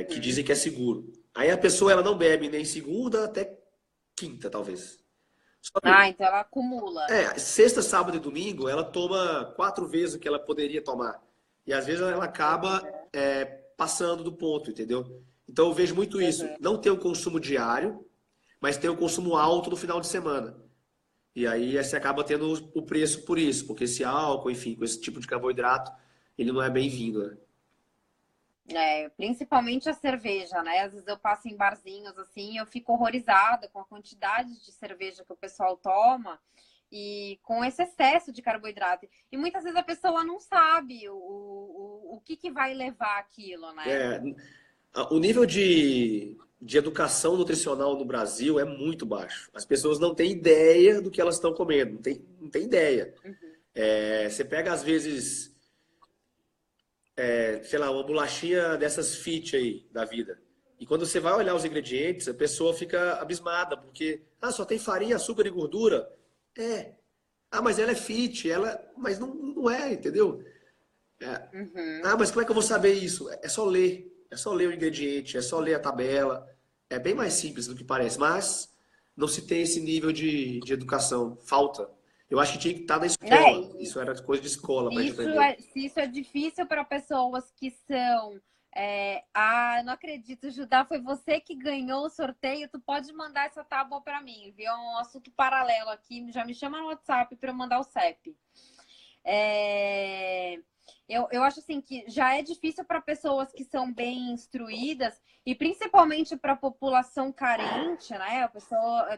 que dizem que é seguro. Aí a pessoa ela não bebe nem segunda até quinta, talvez. Então ela acumula. Sexta, sábado e domingo ela toma 4 vezes o que ela poderia tomar. E às vezes ela acaba passando do ponto, entendeu? Então eu vejo muito isso. Não ter um consumo diário, mas ter um consumo alto no final de semana. E aí você acaba tendo o preço por isso, porque esse álcool, enfim, com esse tipo de carboidrato, ele não é bem-vindo, né? Principalmente a cerveja, né? Às vezes eu passo em barzinhos assim, eu fico horrorizada com a quantidade de cerveja que o pessoal toma e com esse excesso de carboidrato. E muitas vezes a pessoa não sabe o que vai levar aquilo, né? O nível de educação nutricional no Brasil é muito baixo. As pessoas não têm ideia do que elas estão comendo, não tem ideia. Você pega, às vezes, sei lá, uma bolachinha dessas fit aí da vida. E quando você vai olhar os ingredientes, a pessoa fica abismada, porque, só tem farinha, açúcar e gordura. É. Mas ela é fit, mas não é, entendeu? É. Uhum. Mas como é que eu vou saber isso? É só ler. É só ler o ingrediente, é só ler a tabela. É bem mais simples do que parece, mas não se tem esse nível de educação. Falta. Eu acho que tinha que estar na É, escola. Isso era coisa de escola se pra gente isso aprender. se isso é difícil para pessoas que são. Não acredito, Judá, foi você que ganhou o sorteio. Tu pode mandar essa tábua para mim, viu? É um assunto paralelo aqui. Já me chama no WhatsApp para eu mandar o CEP. É, eu acho assim que já é difícil para pessoas que são bem instruídas e principalmente para a população carente, né?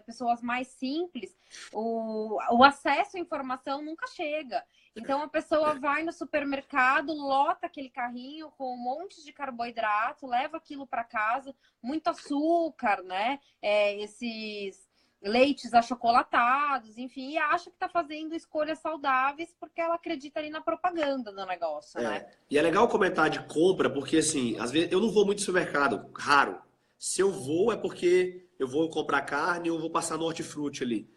Pessoas mais simples, o acesso à informação nunca chega. Então a pessoa vai no supermercado, lota aquele carrinho com um monte de carboidrato, leva aquilo para casa, muito açúcar, né? Esses leites achocolatados, enfim, e acha que está fazendo escolhas saudáveis porque ela acredita ali na propaganda do negócio, né? E é legal comentar de compra, porque assim, às vezes eu não vou muito no supermercado, raro. Se eu vou é porque eu vou comprar carne ou vou passar no hortifruti ali.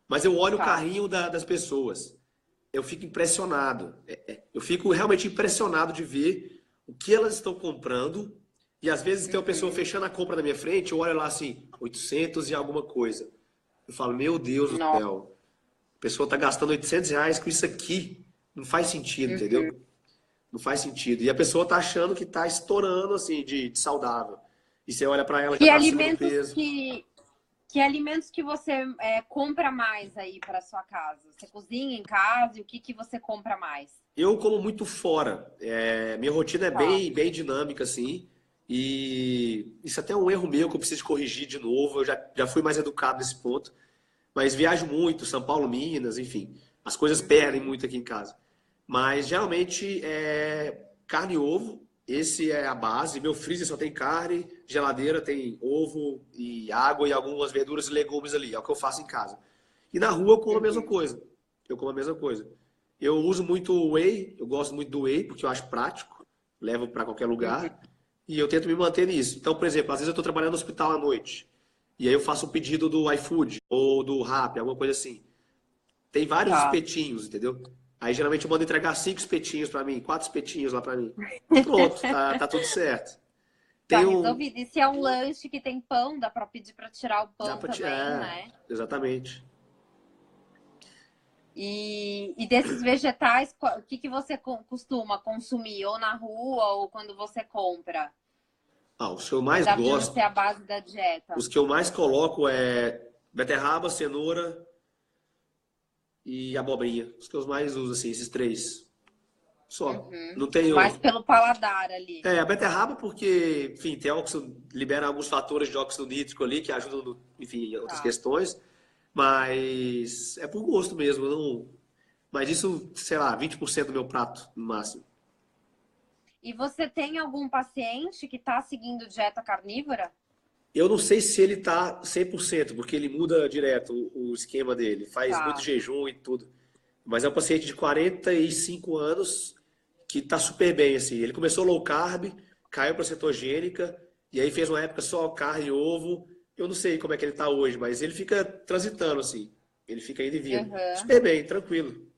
Mas eu olho o Tá. carrinho das pessoas. Eu fico impressionado. Eu fico realmente impressionado de ver o que elas estão comprando. E às vezes tem uma pessoa Uhum. fechando a compra na minha frente, eu olho lá assim, 800 e alguma coisa. Eu falo, meu Deus do Nossa. céu, a pessoa está gastando R$ 800 com isso aqui. Não faz sentido, Uhum. entendeu? Não faz sentido. E a pessoa tá achando que tá estourando, assim, de saudável. E você olha para ela, já Que tá acima do alimentos peso. que alimentos que você compra mais aí para sua casa? Você cozinha em casa e o que você compra mais? Eu como muito fora. Minha rotina é Tá. bem dinâmica, assim. E isso até é um erro meu que eu preciso corrigir de novo. Eu já fui mais educado nesse ponto. Mas viajo muito, São Paulo, Minas, enfim. As coisas perdem Uhum. muito aqui em casa. Mas geralmente é carne e ovo. Esse é a base. Meu freezer só tem carne, geladeira tem ovo e água e algumas verduras e legumes ali. É o que eu faço em casa. E na rua eu como a mesma Uhum. coisa. Eu como a mesma coisa. Eu uso muito whey, eu gosto muito do whey porque eu acho prático. Levo para qualquer lugar. Uhum. E eu tento me manter nisso. Então, por exemplo, às vezes eu estou trabalhando no hospital à noite. E aí eu faço um pedido do iFood ou do Rappi, alguma coisa assim. Tem vários Tá. espetinhos, entendeu? Aí geralmente eu mando entregar 5 espetinhos pra mim, 4 espetinhos lá pra mim. Pronto, tá tudo certo. Tá Tem um. resolvido. E se é um lanche que tem pão, dá para pedir para tirar o Dá pão pra também, tirar. né? Exatamente. E desses vegetais, o que você costuma consumir? Ou na rua, ou quando você compra? Os que eu mais Apesar de não ser gosto, a base da dieta. os que eu mais coloco é beterraba, cenoura e abobrinha. Os que eu mais uso, assim, esses três. Só. Uhum. Não tenho. Mais pelo paladar ali. A beterraba porque, enfim, tem óxido, libera alguns fatores de óxido nítrico ali que ajudam, enfim, em outras Tá. questões. Mas é por gosto mesmo. Mas isso, sei lá, 20% do meu prato, no máximo. E você tem algum paciente que está seguindo dieta carnívora? Eu não sei se ele tá 100% porque ele muda direto o esquema dele. Faz muito Tá. jejum e tudo. Mas é um paciente de 45 anos que tá super bem, assim. Ele começou low carb, caiu para cetogênica, e aí fez uma época só carne e ovo. Eu não sei como é que ele tá hoje, mas ele fica transitando, assim. Ele fica indo e vindo. Uhum. Super bem, tranquilo.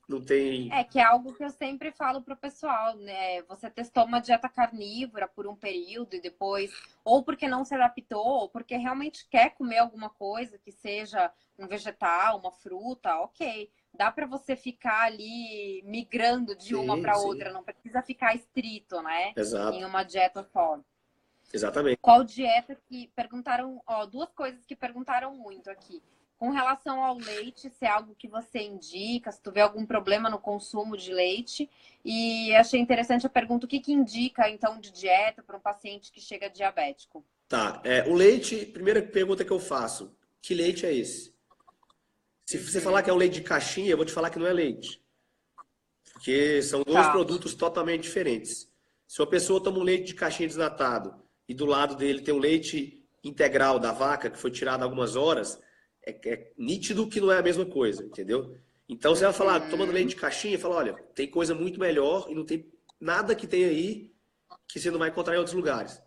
Não tem. Que é algo que eu sempre falo pro pessoal, né? Você testou uma dieta carnívora por um período e depois, ou porque não se adaptou, ou porque realmente quer comer alguma coisa que seja um vegetal, uma fruta, ok. Dá para você ficar ali migrando de uma Sim, para sim. outra, não precisa ficar estrito, né? Em Exato. uma dieta só. Exatamente. Qual dieta que perguntaram, ó, duas coisas que perguntaram muito aqui. Com relação ao leite, se é algo que você indica, se tu vê algum problema no consumo de leite. E achei interessante a pergunta, o que indica, então, de dieta para um paciente que chega diabético? Tá. O leite, primeira pergunta que eu faço: que leite é esse? Se você falar que Uhum. é um leite de caixinha, eu vou te falar que não é leite. Porque são dois Tá. produtos totalmente diferentes. Se uma pessoa toma um leite de caixinha desnatado e do lado dele tem um leite integral da vaca que foi tirado algumas horas, é nítido que não é a mesma coisa, entendeu? Então você vai falar, tomando leite Uhum. de caixinha, fala, olha, tem coisa muito melhor e não tem nada que tem aí que você não vai encontrar em outros lugares.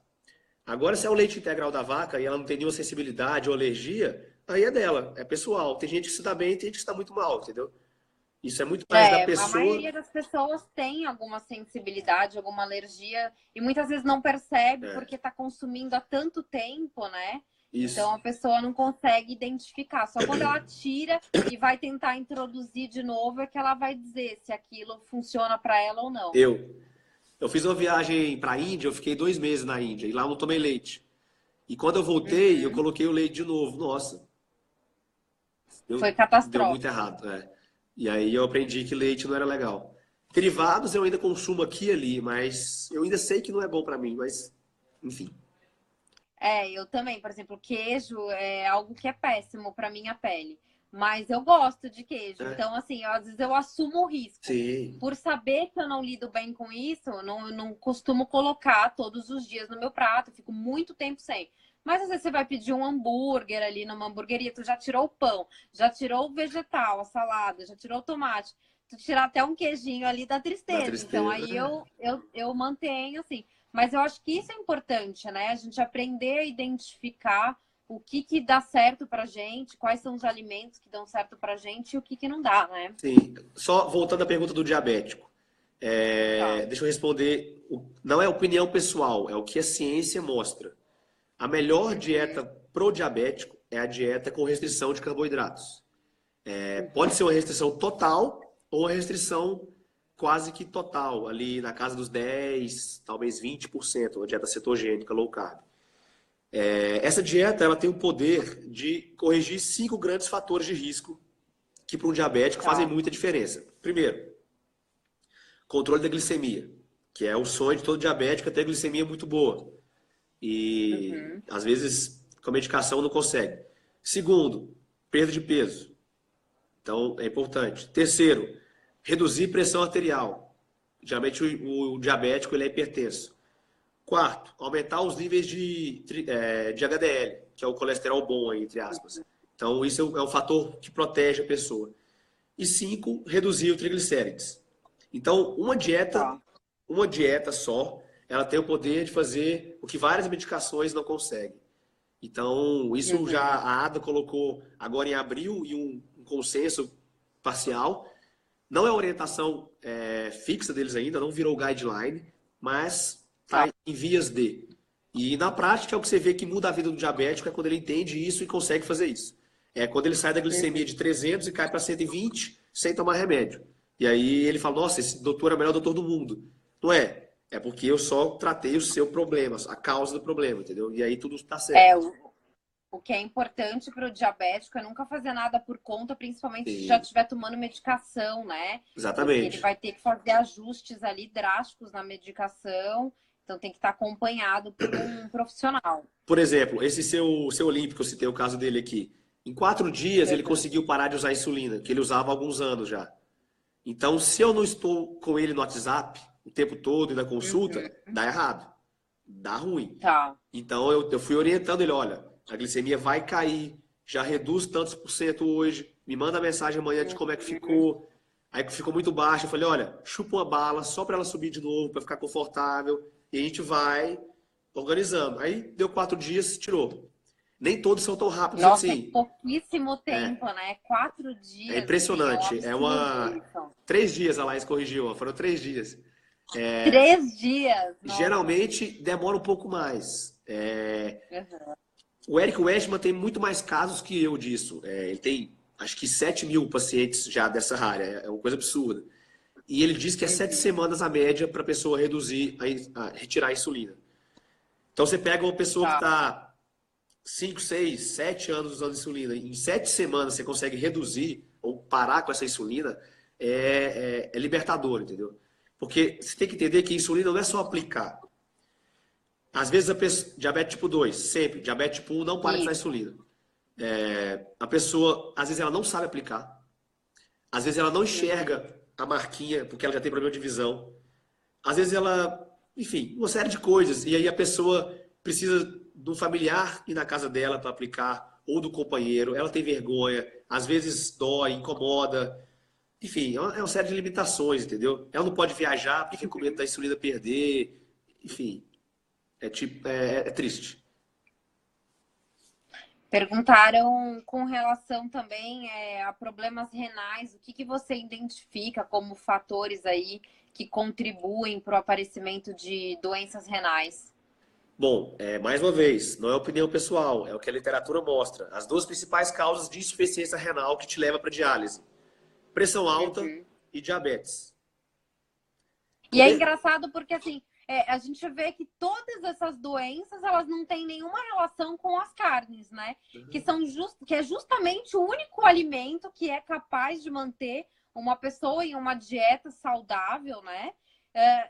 Agora, se é o leite integral da vaca e ela não tem nenhuma sensibilidade ou alergia, aí é dela, é pessoal. Tem gente que se dá bem e tem gente que se dá muito mal, entendeu? Isso é muito mais da A pessoa. maioria das pessoas tem alguma sensibilidade, alguma alergia, e muitas vezes não percebe porque está consumindo há tanto tempo, né? Isso. Então a pessoa não consegue identificar. Só quando ela tira e vai tentar introduzir de novo é que ela vai dizer se aquilo funciona para ela ou não. Eu fiz uma viagem para a Índia, eu fiquei 2 meses na Índia e lá eu não tomei leite. E quando eu voltei, eu coloquei o leite de novo. Nossa, Foi deu muito catastrófico. errado. E aí eu aprendi que leite não era legal. Derivados eu ainda consumo aqui e ali, mas eu ainda sei que não é bom para mim, mas enfim. Eu também, por exemplo, queijo é algo que é péssimo para minha pele. Mas eu gosto de queijo. Então, assim, às vezes eu assumo o risco. Sim. Por saber que eu não lido bem com isso, não costumo colocar todos os dias no meu prato. Fico muito tempo sem. Mas às vezes você vai pedir um hambúrguer ali numa hamburgueria, tu já tirou o pão, já tirou o vegetal, a salada, já tirou o tomate. Tu tirar até um queijinho ali dá tristeza. Então aí eu mantenho, assim. Mas eu acho que isso é importante, né? A gente aprender a identificar o que dá certo pra gente, quais são os alimentos que dão certo pra gente e o que não dá, né? Sim. Só voltando à pergunta do diabético. Tá. Deixa eu responder. Não é opinião pessoal, é o que a ciência mostra. A melhor dieta pro diabético é a dieta com restrição de carboidratos. Pode ser uma restrição total ou uma restrição quase que total, ali na casa dos 10, talvez 20%, uma dieta cetogênica, low carb. Essa dieta ela tem o poder de corrigir 5 grandes fatores de risco que para um diabético fazem muita diferença. Primeiro, controle da glicemia, que é o sonho de todo diabético, é ter glicemia muito boa. E às vezes com a medicação não consegue. Segundo, perda de peso. Então é importante. Terceiro, reduzir pressão arterial. Geralmente o diabético ele é hipertenso. Quarto, aumentar os níveis de HDL, que é o colesterol bom, entre aspas. Então isso é um fator que protege a pessoa. E 5, reduzir o triglicérides. Então uma dieta só, ela tem o poder de fazer o que várias medicações não conseguem. Então, isso já a ADA colocou agora em abril e um consenso parcial. Não é orientação fixa deles ainda, não virou guideline, mas está em vias de. E na prática, é o que você vê que muda a vida do diabético é quando ele entende isso e consegue fazer isso. É quando ele sai da glicemia de 300 e cai para 120 sem tomar remédio. E aí ele fala, nossa, esse doutor é o melhor doutor do mundo. Não é. É porque eu só tratei o seu problema, a causa do problema, entendeu? E aí tudo está certo. O que é importante para o diabético é nunca fazer nada por conta, principalmente se já estiver tomando medicação, né? Exatamente. Porque ele vai ter que fazer ajustes ali drásticos na medicação, então tem que estar acompanhado por um profissional. Por exemplo, esse seu olímpico, eu citei o caso dele aqui. Em 4 dias ele conseguiu parar de usar insulina, que ele usava há alguns anos já. Então, se eu não estou com ele no WhatsApp o tempo todo e na consulta, dá errado. Dá ruim. Tá. Então, eu fui orientando ele, olha, a glicemia vai cair, já reduz tantos por cento hoje, me manda mensagem amanhã de como é que ficou. Aí ficou muito baixo, eu falei, olha, chupa uma bala só para ela subir de novo, para ficar confortável, e a gente vai organizando. Aí deu 4 dias, tirou. Nem todos são tão rápidos Nossa, assim. é pouquíssimo tempo, né? 4 dias. É impressionante. É um 3 dias a Laís corrigiu, foram 3 dias. 3 dias. Nossa. Geralmente demora um pouco mais. O Eric Westman tem muito mais casos que eu disso. Ele tem, acho que 7.000 pacientes já dessa área. É uma coisa absurda. E ele diz que é 7 semanas a média para a pessoa retirar a insulina. Então você pega uma pessoa que está 5, 6, 7 anos usando insulina, em 7 semanas você consegue reduzir ou parar com essa insulina, é libertador, entendeu? Porque você tem que entender que a insulina não é só aplicar. Às vezes a pessoa, diabetes tipo 2, sempre, diabetes tipo 1 não para de usar insulina. A pessoa, às vezes ela não sabe aplicar, às vezes ela não enxerga a marquinha porque ela já tem problema de visão, às vezes ela, enfim, uma série de coisas, e aí a pessoa precisa do familiar ir na casa dela para aplicar, ou do companheiro, ela tem vergonha, às vezes dói, incomoda. enfim, é uma série de limitações, entendeu? Ela não pode viajar porque fica com medo da insulina perder, enfim, é triste. Perguntaram com relação também a problemas renais, o que você identifica como fatores aí que contribuem para o aparecimento de doenças renais? Bom, mais uma vez, não é opinião pessoal, é o que a literatura mostra. As duas principais causas de insuficiência renal que te leva para diálise: pressão alta e diabetes. E é engraçado porque, assim, a gente vê que todas essas doenças, elas não têm nenhuma relação com as carnes, né? Que é justamente o único alimento que é capaz de manter uma pessoa em uma dieta saudável, né?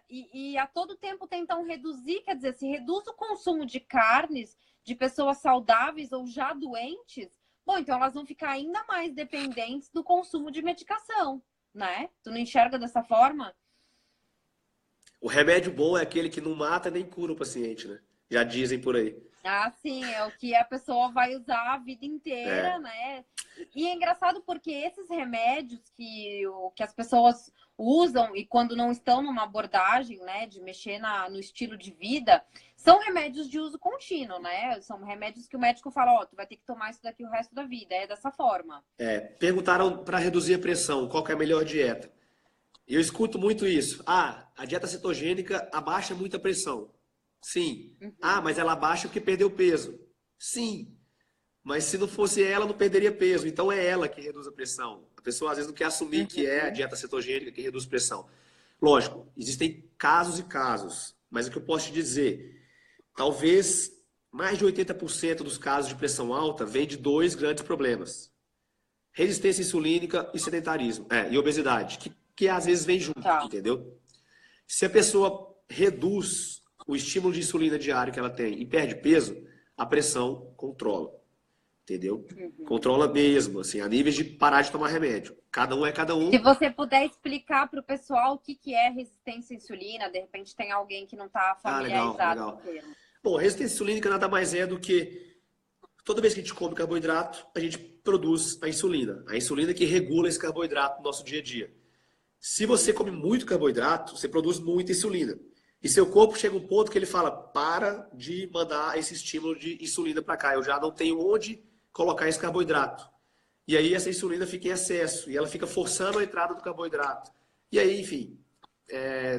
E a todo tempo tentam reduzir, quer dizer, se reduz o consumo de carnes de pessoas saudáveis ou já doentes, bom, então elas vão ficar ainda mais dependentes do consumo de medicação, né? Tu não enxerga dessa forma? O remédio bom é aquele que não mata nem cura o paciente, né? Já dizem por aí. Ah, sim, é o que a pessoa vai usar a vida inteira, né? E é engraçado porque esses remédios que as pessoas usam e quando não estão numa abordagem, né, de mexer no estilo de vida, são remédios de uso contínuo, né? São remédios que o médico fala, ó, tu vai ter que tomar isso daqui o resto da vida, é dessa forma. Perguntaram para reduzir a pressão, qual que é a melhor dieta? Eu escuto muito isso. Ah, a dieta cetogênica abaixa muito a pressão. Sim. Ah, mas ela abaixa porque perdeu peso. Sim. Mas se não fosse ela, não perderia peso. Então é ela que reduz a pressão. A pessoa às vezes não quer assumir que é a dieta cetogênica que reduz pressão. Lógico, existem casos e casos. Mas o que eu posso te dizer, talvez mais de 80% dos casos de pressão alta vem de dois grandes problemas: resistência insulínica e sedentarismo. E obesidade, que às vezes vem junto, entendeu? Se a pessoa reduz o estímulo de insulina diário que ela tem e perde peso, a pressão controla, entendeu? Controla mesmo, assim, a níveis de parar de tomar remédio. Cada um é cada um. Se você puder explicar para o pessoal o que é resistência à insulina, de repente tem alguém que não está familiarizado com o termo. Bom, resistência insulínica nada mais é do que toda vez que a gente come carboidrato, a gente produz a insulina. A insulina que regula esse carboidrato no nosso dia a dia. Se você come muito carboidrato, você produz muita insulina. E seu corpo chega a um ponto que ele fala, para de mandar esse estímulo de insulina para cá. Eu já não tenho onde colocar esse carboidrato. E aí essa insulina fica em excesso. E ela fica forçando a entrada do carboidrato. E aí, enfim,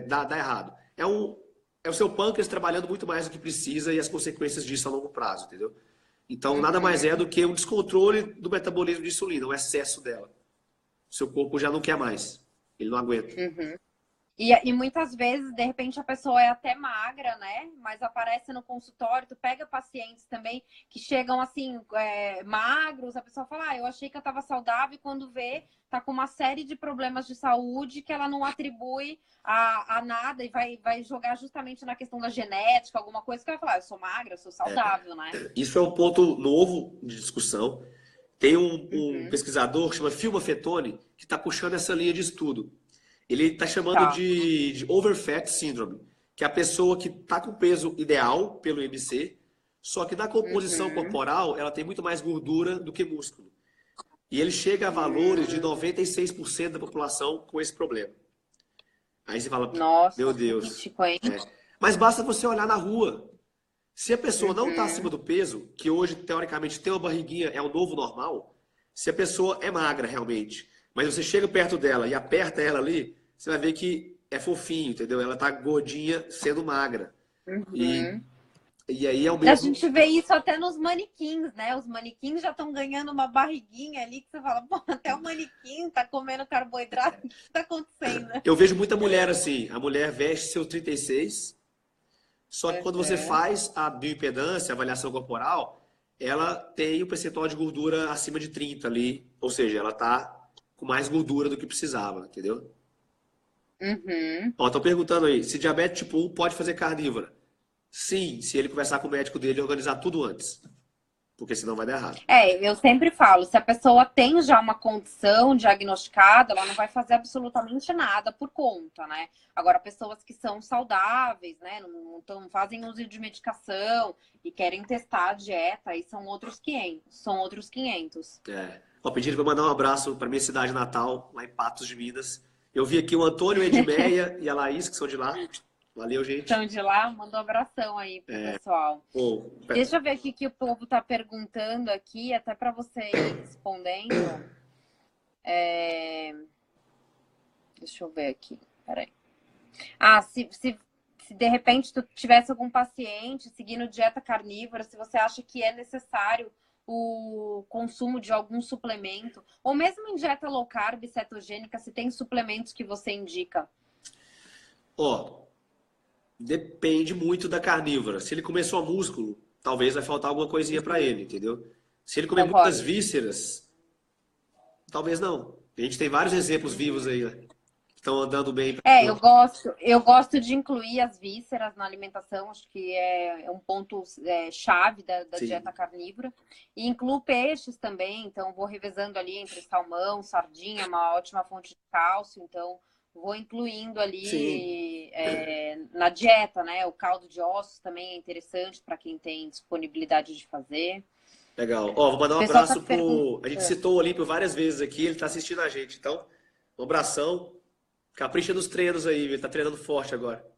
dá errado. É o seu pâncreas trabalhando muito mais do que precisa e as consequências disso a longo prazo, entendeu? Então, nada mais é do que um descontrole do metabolismo de insulina, um excesso dela. Seu corpo já não quer mais. Ele não aguenta. E muitas vezes, de repente, a pessoa é até magra, né? Mas aparece no consultório, tu pega pacientes também que chegam assim, magros, a pessoa fala, eu achei que eu estava saudável, e quando vê, tá com uma série de problemas de saúde que ela não atribui a nada e vai jogar justamente na questão da genética, alguma coisa que vai falar, eu sou magra, eu sou saudável, né? Isso é um ponto novo de discussão. Tem um pesquisador que chama Phil Maffetone que está puxando essa linha de estudo. Ele está chamando de overfat syndrome, que é a pessoa que está com peso ideal pelo IMC, só que na composição corporal ela tem muito mais gordura do que músculo. E ele chega a valores de 96% da população com esse problema. Aí você fala, nossa, meu Deus. Chico, Mas basta você olhar na rua. Se a pessoa não está acima do peso, que hoje, teoricamente, tem uma barriguinha, é o novo normal, se a pessoa é magra realmente, mas você chega perto dela e aperta ela ali, você vai ver que é fofinho, entendeu? Ela tá gordinha sendo magra. E aí é o mesmo... A gente vê isso até nos manequins, né? Os manequins já estão ganhando uma barriguinha ali que você fala, pô, até o manequim tá comendo carboidrato, o que tá acontecendo? Eu vejo muita mulher assim, a mulher veste seus 36, só que quando você faz a bioimpedância, a avaliação corporal, ela tem o percentual de gordura acima de 30 ali, ou seja, ela tá com mais gordura do que precisava, entendeu? Ó, estão perguntando aí, se diabetes tipo 1 pode fazer carnívora? Sim, se ele conversar com o médico dele e organizar tudo antes. porque senão vai dar errado. Eu sempre falo, se a pessoa tem já uma condição diagnosticada, ela não vai fazer absolutamente nada por conta, né? Agora, pessoas que são saudáveis, né, não fazem uso de medicação e querem testar a dieta, aí são outros 500, são outros 500. Ó, pediram para mandar um abraço para minha cidade natal, lá em Patos de Minas. Eu vi aqui o Antônio, a Edmeia e a Laís, que são de lá. Valeu, gente. São de lá, manda um abração aí pro pessoal. Deixa eu ver o que o povo tá perguntando aqui, até para você ir respondendo. Deixa eu ver aqui, peraí. Se de repente tu tivesse algum paciente seguindo dieta carnívora, se você acha que é necessário o consumo de algum suplemento, ou mesmo em dieta low carb, cetogênica, se tem suplementos que você indica? Depende muito da carnívora. Se ele comer só músculo, talvez vai faltar alguma coisinha para ele, entendeu? Se ele comer muitas vísceras, talvez não. A gente tem vários exemplos vivos aí, né? Estão andando bem. Eu gosto de incluir as vísceras na alimentação, acho que é um ponto chave da dieta carnívora. E incluo peixes também, então vou revezando ali entre salmão, sardinha, uma ótima fonte de cálcio, então vou incluindo ali na dieta, né? O caldo de ossos também é interessante para quem tem disponibilidade de fazer. Legal. Vou mandar um abraço pro... A gente citou o Olímpio várias vezes aqui, ele tá assistindo a gente, então um abração. Capricha nos treinos aí, ele tá treinando forte agora.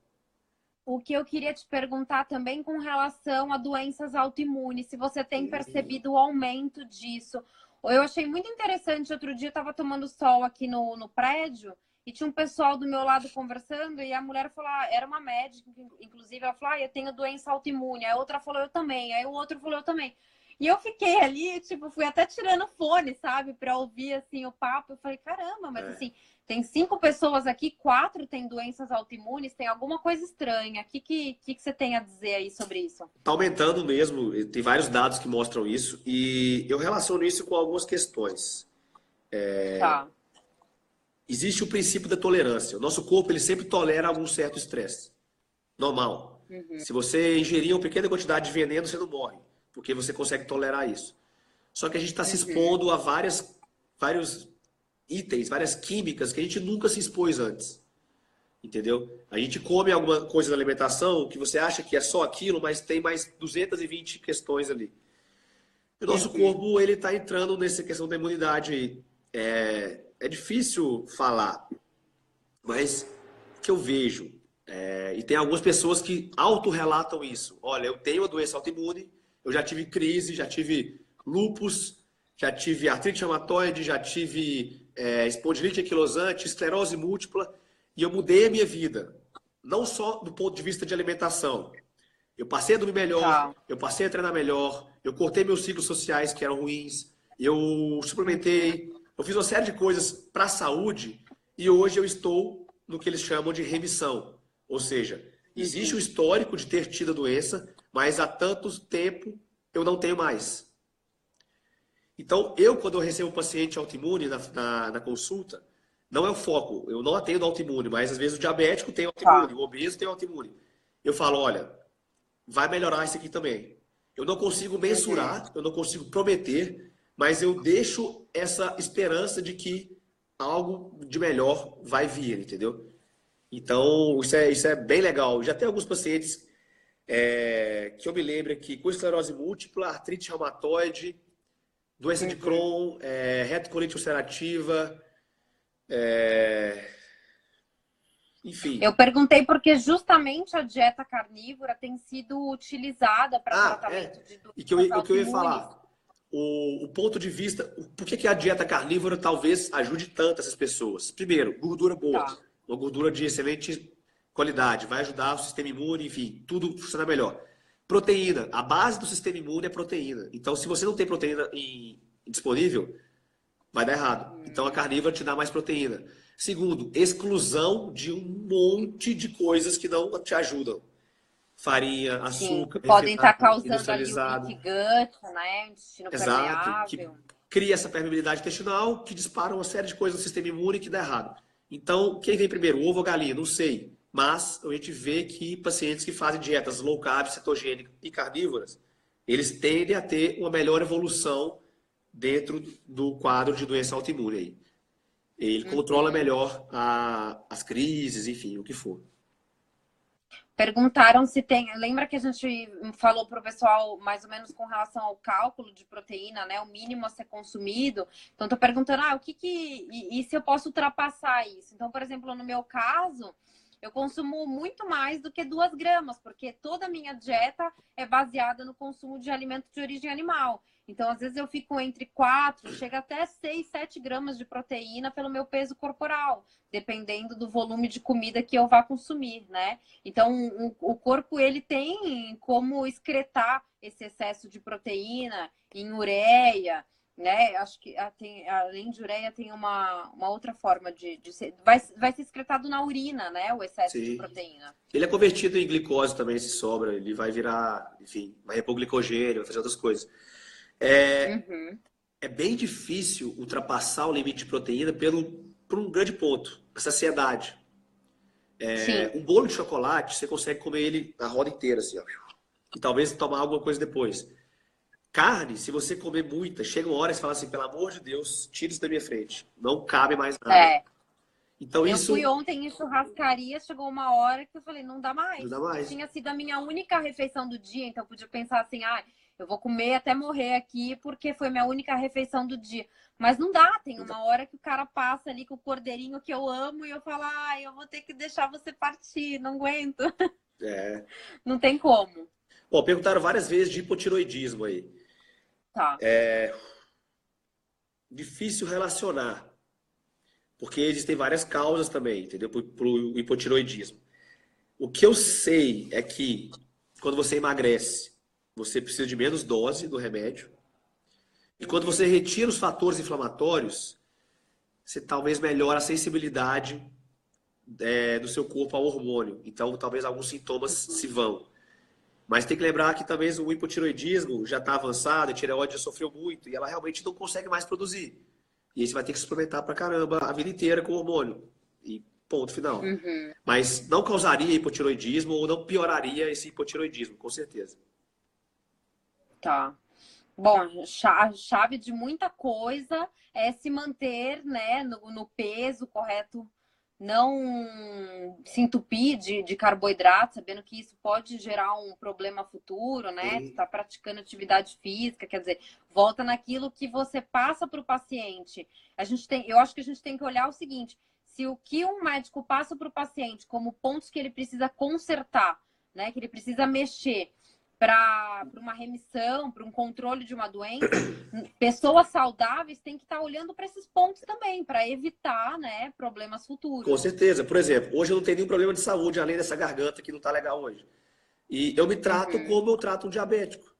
O que eu queria te perguntar também com relação a doenças autoimunes, se você tem percebido o aumento disso. Eu achei muito interessante, outro dia eu estava tomando sol aqui no prédio e tinha um pessoal do meu lado conversando e a mulher falou, era uma médica, inclusive, ela falou, eu tenho doença autoimune. Aí a outra falou, eu também. Aí o outro falou, eu também. E eu fiquei ali, fui até tirando fone, sabe, para ouvir, assim, o papo. Eu falei, caramba, mas assim, tem 5 pessoas aqui, 4 têm doenças autoimunes, tem alguma coisa estranha. O que você tem a dizer aí sobre isso? Tá aumentando mesmo, tem vários dados que mostram isso, e eu relaciono isso com algumas questões. Existe o princípio da tolerância. O nosso corpo, ele sempre tolera algum certo estresse. Normal. Se você ingerir uma pequena quantidade de veneno, você não morre, porque você consegue tolerar isso. Só que a gente está se expondo a vários itens, várias químicas que a gente nunca se expôs antes. Entendeu? A gente come alguma coisa na alimentação que você acha que é só aquilo, mas tem mais 220 questões ali. E o nosso corpo, ele está entrando nessa questão da imunidade aí. É difícil falar, mas o que eu vejo, e tem algumas pessoas que autorrelatam isso. Olha, eu tenho uma doença autoimune, eu já tive crise, já tive lúpus, já tive artrite reumatoide, já tive espondilite anquilosante, esclerose múltipla, e eu mudei a minha vida. Não só do ponto de vista de alimentação. Eu passei a dormir melhor, eu passei a treinar melhor, eu cortei meus ciclos sociais que eram ruins, eu suplementei, eu fiz uma série de coisas para a saúde e hoje eu estou no que eles chamam de remissão. Ou seja, existe o histórico de ter tido a doença, mas há tanto tempo eu não tenho mais. Então, quando eu recebo um paciente autoimune na consulta, não é o foco. Eu não atendo autoimune, mas às vezes o diabético tem autoimune, o obeso tem autoimune. Eu falo, olha, vai melhorar isso aqui também. Eu não consigo mensurar, eu não consigo prometer, mas eu deixo essa esperança de que algo de melhor vai vir, entendeu? Então, isso é bem legal. Já tem alguns pacientes que eu me lembro aqui, com esclerose múltipla, artrite reumatoide, doença de Crohn, retocolite ulcerativa, enfim. Eu perguntei porque justamente a dieta carnívora tem sido utilizada para tratamento de doenças E o que eu ia falar, o ponto de vista, por que a dieta carnívora talvez ajude tanto essas pessoas? Primeiro, gordura boa, uma gordura de excelente qualidade, vai ajudar o sistema imune, enfim, tudo funciona melhor. Proteína, a base do sistema imune é proteína. Então, se você não tem proteína disponível, vai dar errado. Então, a carnívora te dá mais proteína. Segundo, exclusão de um monte de coisas que não te ajudam. Farinha, açúcar, que podem estar causando industrializado. Ali o leaky gut, né? Intestino Exato, permeável. que cria essa permeabilidade intestinal, que dispara uma série de coisas no sistema imune que dá errado. Então, quem vem primeiro, ovo ou galinha? Não sei. Mas a gente vê que pacientes que fazem dietas low carb, cetogênicas e carnívoras eles tendem a ter uma melhor evolução dentro do quadro de doença autoimune aí. Ele controla melhor as crises, enfim, o que for. Perguntaram se tem. Lembra que a gente falou para o pessoal mais ou menos com relação ao cálculo de proteína, né? O mínimo a ser consumido. Então, tô perguntando, o que e se eu posso ultrapassar isso? Então, por exemplo, no meu caso, eu consumo muito mais do que 2 gramas, porque toda a minha dieta é baseada no consumo de alimentos de origem animal. Então, às vezes eu fico entre 4, chega até 6, 7 gramas de proteína pelo meu peso corporal, dependendo do volume de comida que eu vá consumir, né? Então, o corpo, ele tem como excretar esse excesso de proteína em ureia, né? Acho que além de ureia tem uma outra forma de ser. Vai ser excretado na urina, né? O excesso de proteína. Ele é convertido em glicose também, se sobra. Ele vai virar, enfim, vai repor glicogênio, vai fazer outras coisas. É bem difícil ultrapassar o limite de proteína por um grande ponto, a saciedade. Um bolo de chocolate, você consegue comer ele a roda inteira, assim, ó. E talvez tomar alguma coisa depois. Carne, se você comer muita, chega uma hora e você fala assim, pelo amor de Deus, tira isso da minha frente. Não cabe mais nada. Então, eu fui ontem em churrascaria, chegou uma hora que eu falei, não dá mais. Não dá mais. Tinha sido a minha única refeição do dia, então eu podia pensar assim, eu vou comer até morrer aqui porque foi minha única refeição do dia. Mas não dá, tem uma hora que o cara passa ali com o cordeirinho que eu amo e eu falo, eu vou ter que deixar você partir, não aguento. Não tem como. Bom, perguntaram várias vezes de hipotiroidismo aí. Tá. É difícil relacionar, porque existem várias causas também, entendeu? Para o hipotiroidismo. O que eu sei é que quando você emagrece, você precisa de menos dose do remédio. E quando você retira os fatores inflamatórios, você talvez melhora a sensibilidade do seu corpo ao hormônio. Então, talvez alguns sintomas se vão. Mas tem que lembrar que talvez o hipotiroidismo já está avançado, a tireoide já sofreu muito e ela realmente não consegue mais produzir. E aí você vai ter que suplementar pra caramba a vida inteira com hormônio. E ponto final. Mas não causaria hipotiroidismo ou não pioraria esse hipotiroidismo, com certeza. Tá. Bom, a chave de muita coisa é se manter, né, no peso correto, não se entupir de carboidrato, sabendo que isso pode gerar um problema futuro, né? Tu tá praticando atividade física, quer dizer, volta naquilo que você passa para o paciente. Eu acho que a gente tem que olhar o seguinte: se o que um médico passa para o paciente como pontos que ele precisa consertar, né, que ele precisa mexer para uma remissão, para um controle de uma doença, pessoas saudáveis têm que estar olhando para esses pontos também, para evitar, né, problemas futuros. Com certeza. Por exemplo, hoje eu não tenho nenhum problema de saúde, além dessa garganta que não está legal hoje. E eu me trato como eu trato um diabético.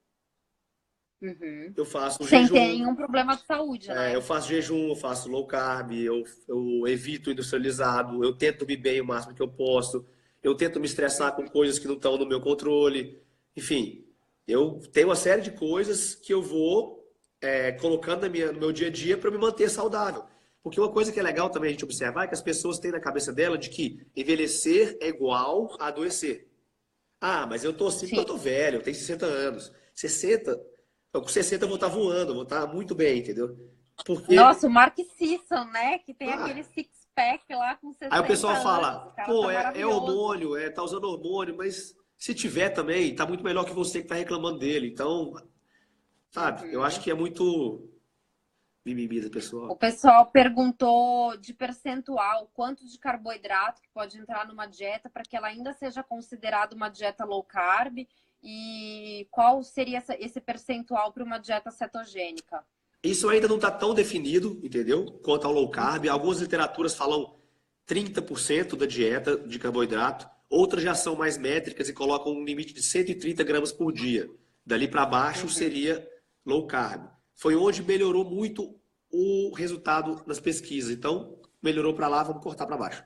Eu faço sem jejum. Sem ter nenhum problema de saúde, né? Eu faço jejum, eu faço low carb, eu evito industrializado, eu tento dormir bem o máximo que eu posso, eu tento me estressar com coisas que não estão no meu controle. Enfim, eu tenho uma série de coisas que eu vou colocando no meu dia a dia para me manter saudável. Porque uma coisa que é legal também a gente observar é que as pessoas têm na cabeça dela de que envelhecer é igual a adoecer. Mas eu tô assim porque eu tô velho, eu tenho 60 anos. 60, com 60 eu vou estar voando, eu vou estar muito bem, entendeu? Porque... Nossa, o Mark Sisson, né? Que tem aquele six-pack lá com 60 Aí o pessoal anos, fala, pô, tá é hormônio, tá usando hormônio, mas se tiver também, tá muito melhor que você que tá reclamando dele. Então, sabe, eu acho que é muito mimimi do pessoal. O pessoal perguntou de percentual, quanto de carboidrato que pode entrar numa dieta para que ela ainda seja considerada uma dieta low carb e qual seria esse percentual para uma dieta cetogênica? Isso ainda não está tão definido, entendeu? Quanto ao low carb. Algumas literaturas falam 30% da dieta de carboidrato. Outras já são mais métricas e colocam um limite de 130 gramas por dia. Dali para baixo seria low carb. Foi onde melhorou muito o resultado nas pesquisas. Então, melhorou para lá, vamos cortar para baixo.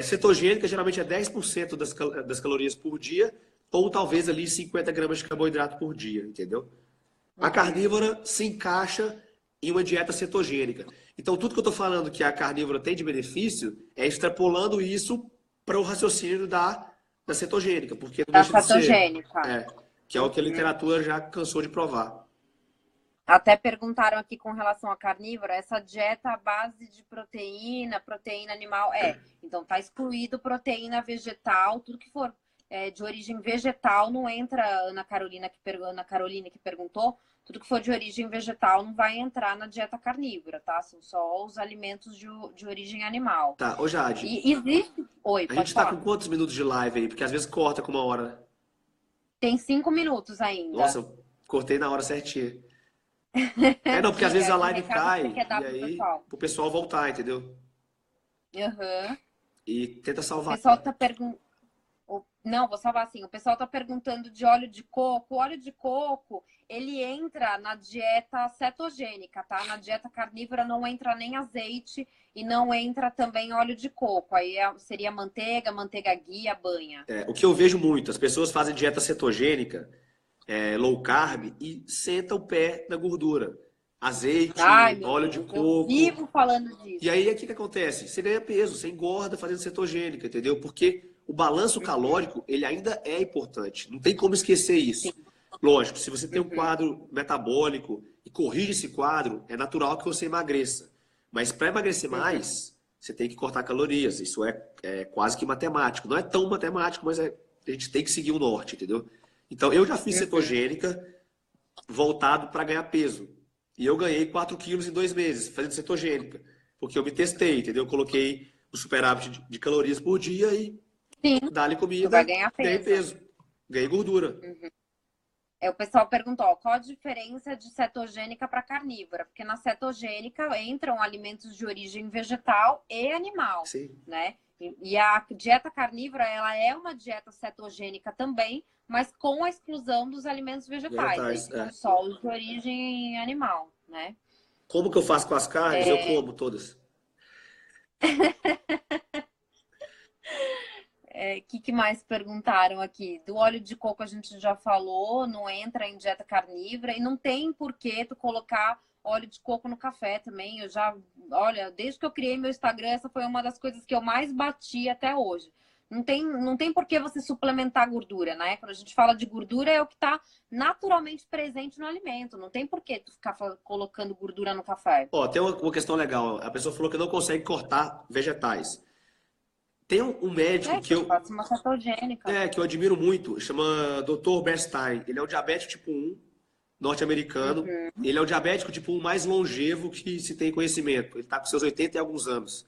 Cetogênica geralmente é 10% das calorias por dia, ou talvez ali 50 gramas de carboidrato por dia, entendeu? A carnívora se encaixa em uma dieta cetogênica. Então, tudo que eu estou falando que a carnívora tem de benefício é extrapolando isso para o raciocínio da cetogênica. Porque não da deixa cetogênica. De ser, que é o que a literatura já cansou de provar. Até perguntaram aqui com relação à carnívora, essa dieta à base de proteína, proteína animal, então tá excluído proteína vegetal, tudo que for de origem vegetal não entra, Ana Carolina que perguntou, tudo que for de origem vegetal não vai entrar na dieta carnívora, tá? São só os alimentos de origem animal. Tá, ô Jade, E existe... Oi, a pode gente tá com falar. quantos minutos de live aí? Porque às vezes corta com 1 hora, né? Tem 5 minutos Nossa, ainda. eu cortei na hora certinha. Não, porque às vezes a Que live recado que você cai quer e dar pro aí pessoal? pro pessoal voltar, entendeu? Aham. E tenta O salvar. pessoal tá perguntando. Não, vou salvar assim. O pessoal tá perguntando de óleo de coco. O óleo de coco, ele entra na dieta cetogênica, tá? Na dieta carnívora não entra nem azeite e não entra também óleo de coco. Aí seria manteiga, manteiga ghee, banha. O que eu vejo muito, as pessoas fazem dieta cetogênica, low carb e sentam o pé na gordura. Ai, Azeite, meu óleo de Deus, eu coco. vivo falando E disso. aí, o que acontece? Você ganha peso, você engorda fazendo cetogênica, entendeu? Porque o balanço calórico, ele ainda é importante. Não tem como esquecer Sim. isso. Lógico, se você tem um quadro metabólico e corrige esse quadro, é natural que você emagreça. Mas para emagrecer mais, você tem que cortar calorias. Isso é quase que matemático. Não é tão matemático, mas a gente tem que seguir o norte, entendeu? Então, eu já fiz cetogênica voltado para ganhar peso. E eu ganhei 4 quilos em 2 meses, fazendo cetogênica. Porque eu me testei, entendeu? Eu coloquei o superávit de calorias por dia e Sim, dali tu vai comida, ganhar ganhei peso. peso. Ganhei gordura. O pessoal perguntou, ó, qual a diferença de cetogênica para carnívora? Porque na cetogênica entram alimentos de origem vegetal e animal, Sim. né? E a dieta carnívora, ela é uma dieta cetogênica também, mas com a exclusão dos alimentos vegetais. Aí Vegetais, ficam só os de origem animal, né? Como que eu faço com as carnes? Eu como todas. Que mais perguntaram aqui? Do óleo de coco a gente já falou, não entra em dieta carnívora e não tem por que tu colocar óleo de coco no café também. Olha, desde que eu criei meu Instagram, essa foi uma das coisas que eu mais bati até hoje. Não tem por que você suplementar gordura, né? Quando a gente fala de gordura, é o que está naturalmente presente no alimento. Não tem por que tu ficar colocando gordura no café. Ó, tem uma questão legal. A pessoa falou que não consegue cortar vegetais. Tem um médico Que eu faço uma cetogênica. que eu admiro muito, chama Dr. Bernstein. Ele é um diabético tipo 1, norte-americano. Ele é o diabético tipo 1 mais longevo que se tem conhecimento. Ele está com seus 80 e alguns anos.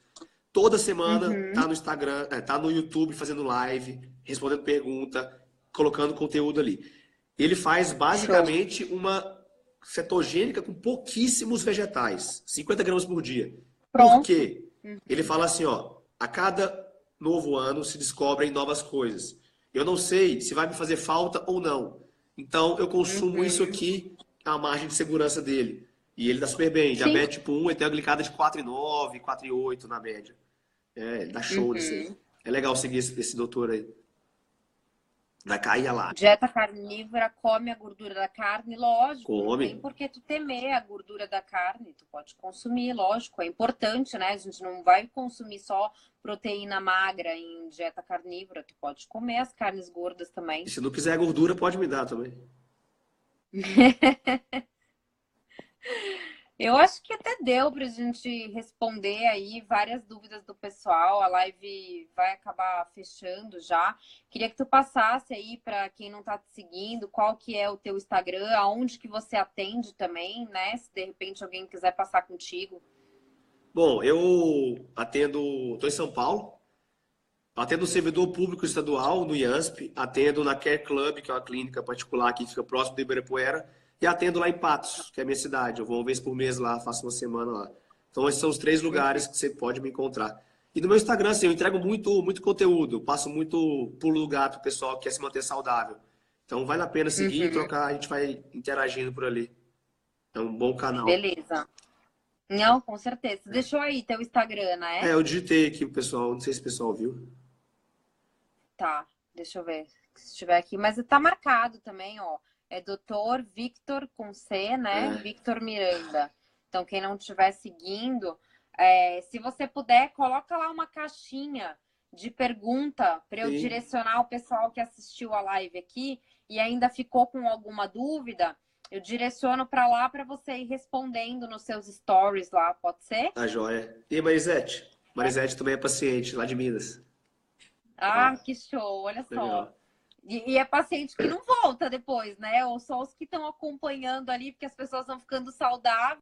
Toda semana tá no Instagram, tá no YouTube fazendo live, respondendo pergunta, colocando conteúdo ali. Ele faz basicamente uma cetogênica com pouquíssimos vegetais, 50 gramas por dia. Por Pronto. quê? Ele fala assim, ó, a cada novo ano se descobrem novas coisas. Eu não sei se vai me fazer falta ou não. Então eu consumo isso aqui, a margem de segurança dele. E ele dá super bem. Sim. Diabetes tipo 1, ele tem uma glicada de 4,9, 4,8 na média. Ele dá show nisso aí. É legal seguir esse doutor aí. Vai cair lá. Dieta carnívora come a gordura da carne, lógico. Não Come. tem por que tu temer a gordura da carne. Tu pode consumir, lógico. É importante, né? A gente não vai consumir só proteína magra em dieta carnívora. Tu pode comer as carnes gordas também. E se não quiser gordura, pode me dar também. Eu acho que até deu pra gente responder aí várias dúvidas do pessoal. A live vai acabar fechando já. Queria que tu passasse aí para quem não tá te seguindo, qual que é o teu Instagram, aonde que você atende também, né? Se de repente alguém quiser passar contigo. Bom, eu atendo, tô em São Paulo, atendo no servidor público estadual, no IANSP, atendo na Care Club, que é uma clínica particular que fica próximo do Ibirapuera, e atendo lá em Patos, que é a minha cidade. Eu vou uma vez por mês lá, faço uma semana lá. Então, esses são os 3 lugares que você pode me encontrar. E no meu Instagram, assim, eu entrego muito conteúdo, eu passo muito pulo do gato, o pessoal que quer se manter saudável. Então, vale a pena seguir e trocar, a gente vai interagindo por ali. É um bom canal. Beleza. Não, com certeza. Você deixou aí teu Instagram, né? Eu digitei aqui o pessoal, não sei se o pessoal viu. Tá, deixa eu ver se estiver aqui. Mas tá marcado também, ó. É Dr. Victor com C, né? Victor Miranda. Então, quem não estiver seguindo, se você puder, coloca lá uma caixinha de pergunta para eu Sim. direcionar o pessoal que assistiu a live aqui e ainda ficou com alguma dúvida, eu direciono para lá para você ir respondendo nos seus stories lá, pode ser? Tá joia. E Marisete? Marisete também é paciente, lá de Minas. Ah, Tá? que show, olha só. Legal. E é paciente que não volta depois, né? Ou só os que estão acompanhando ali, porque as pessoas vão ficando saudáveis.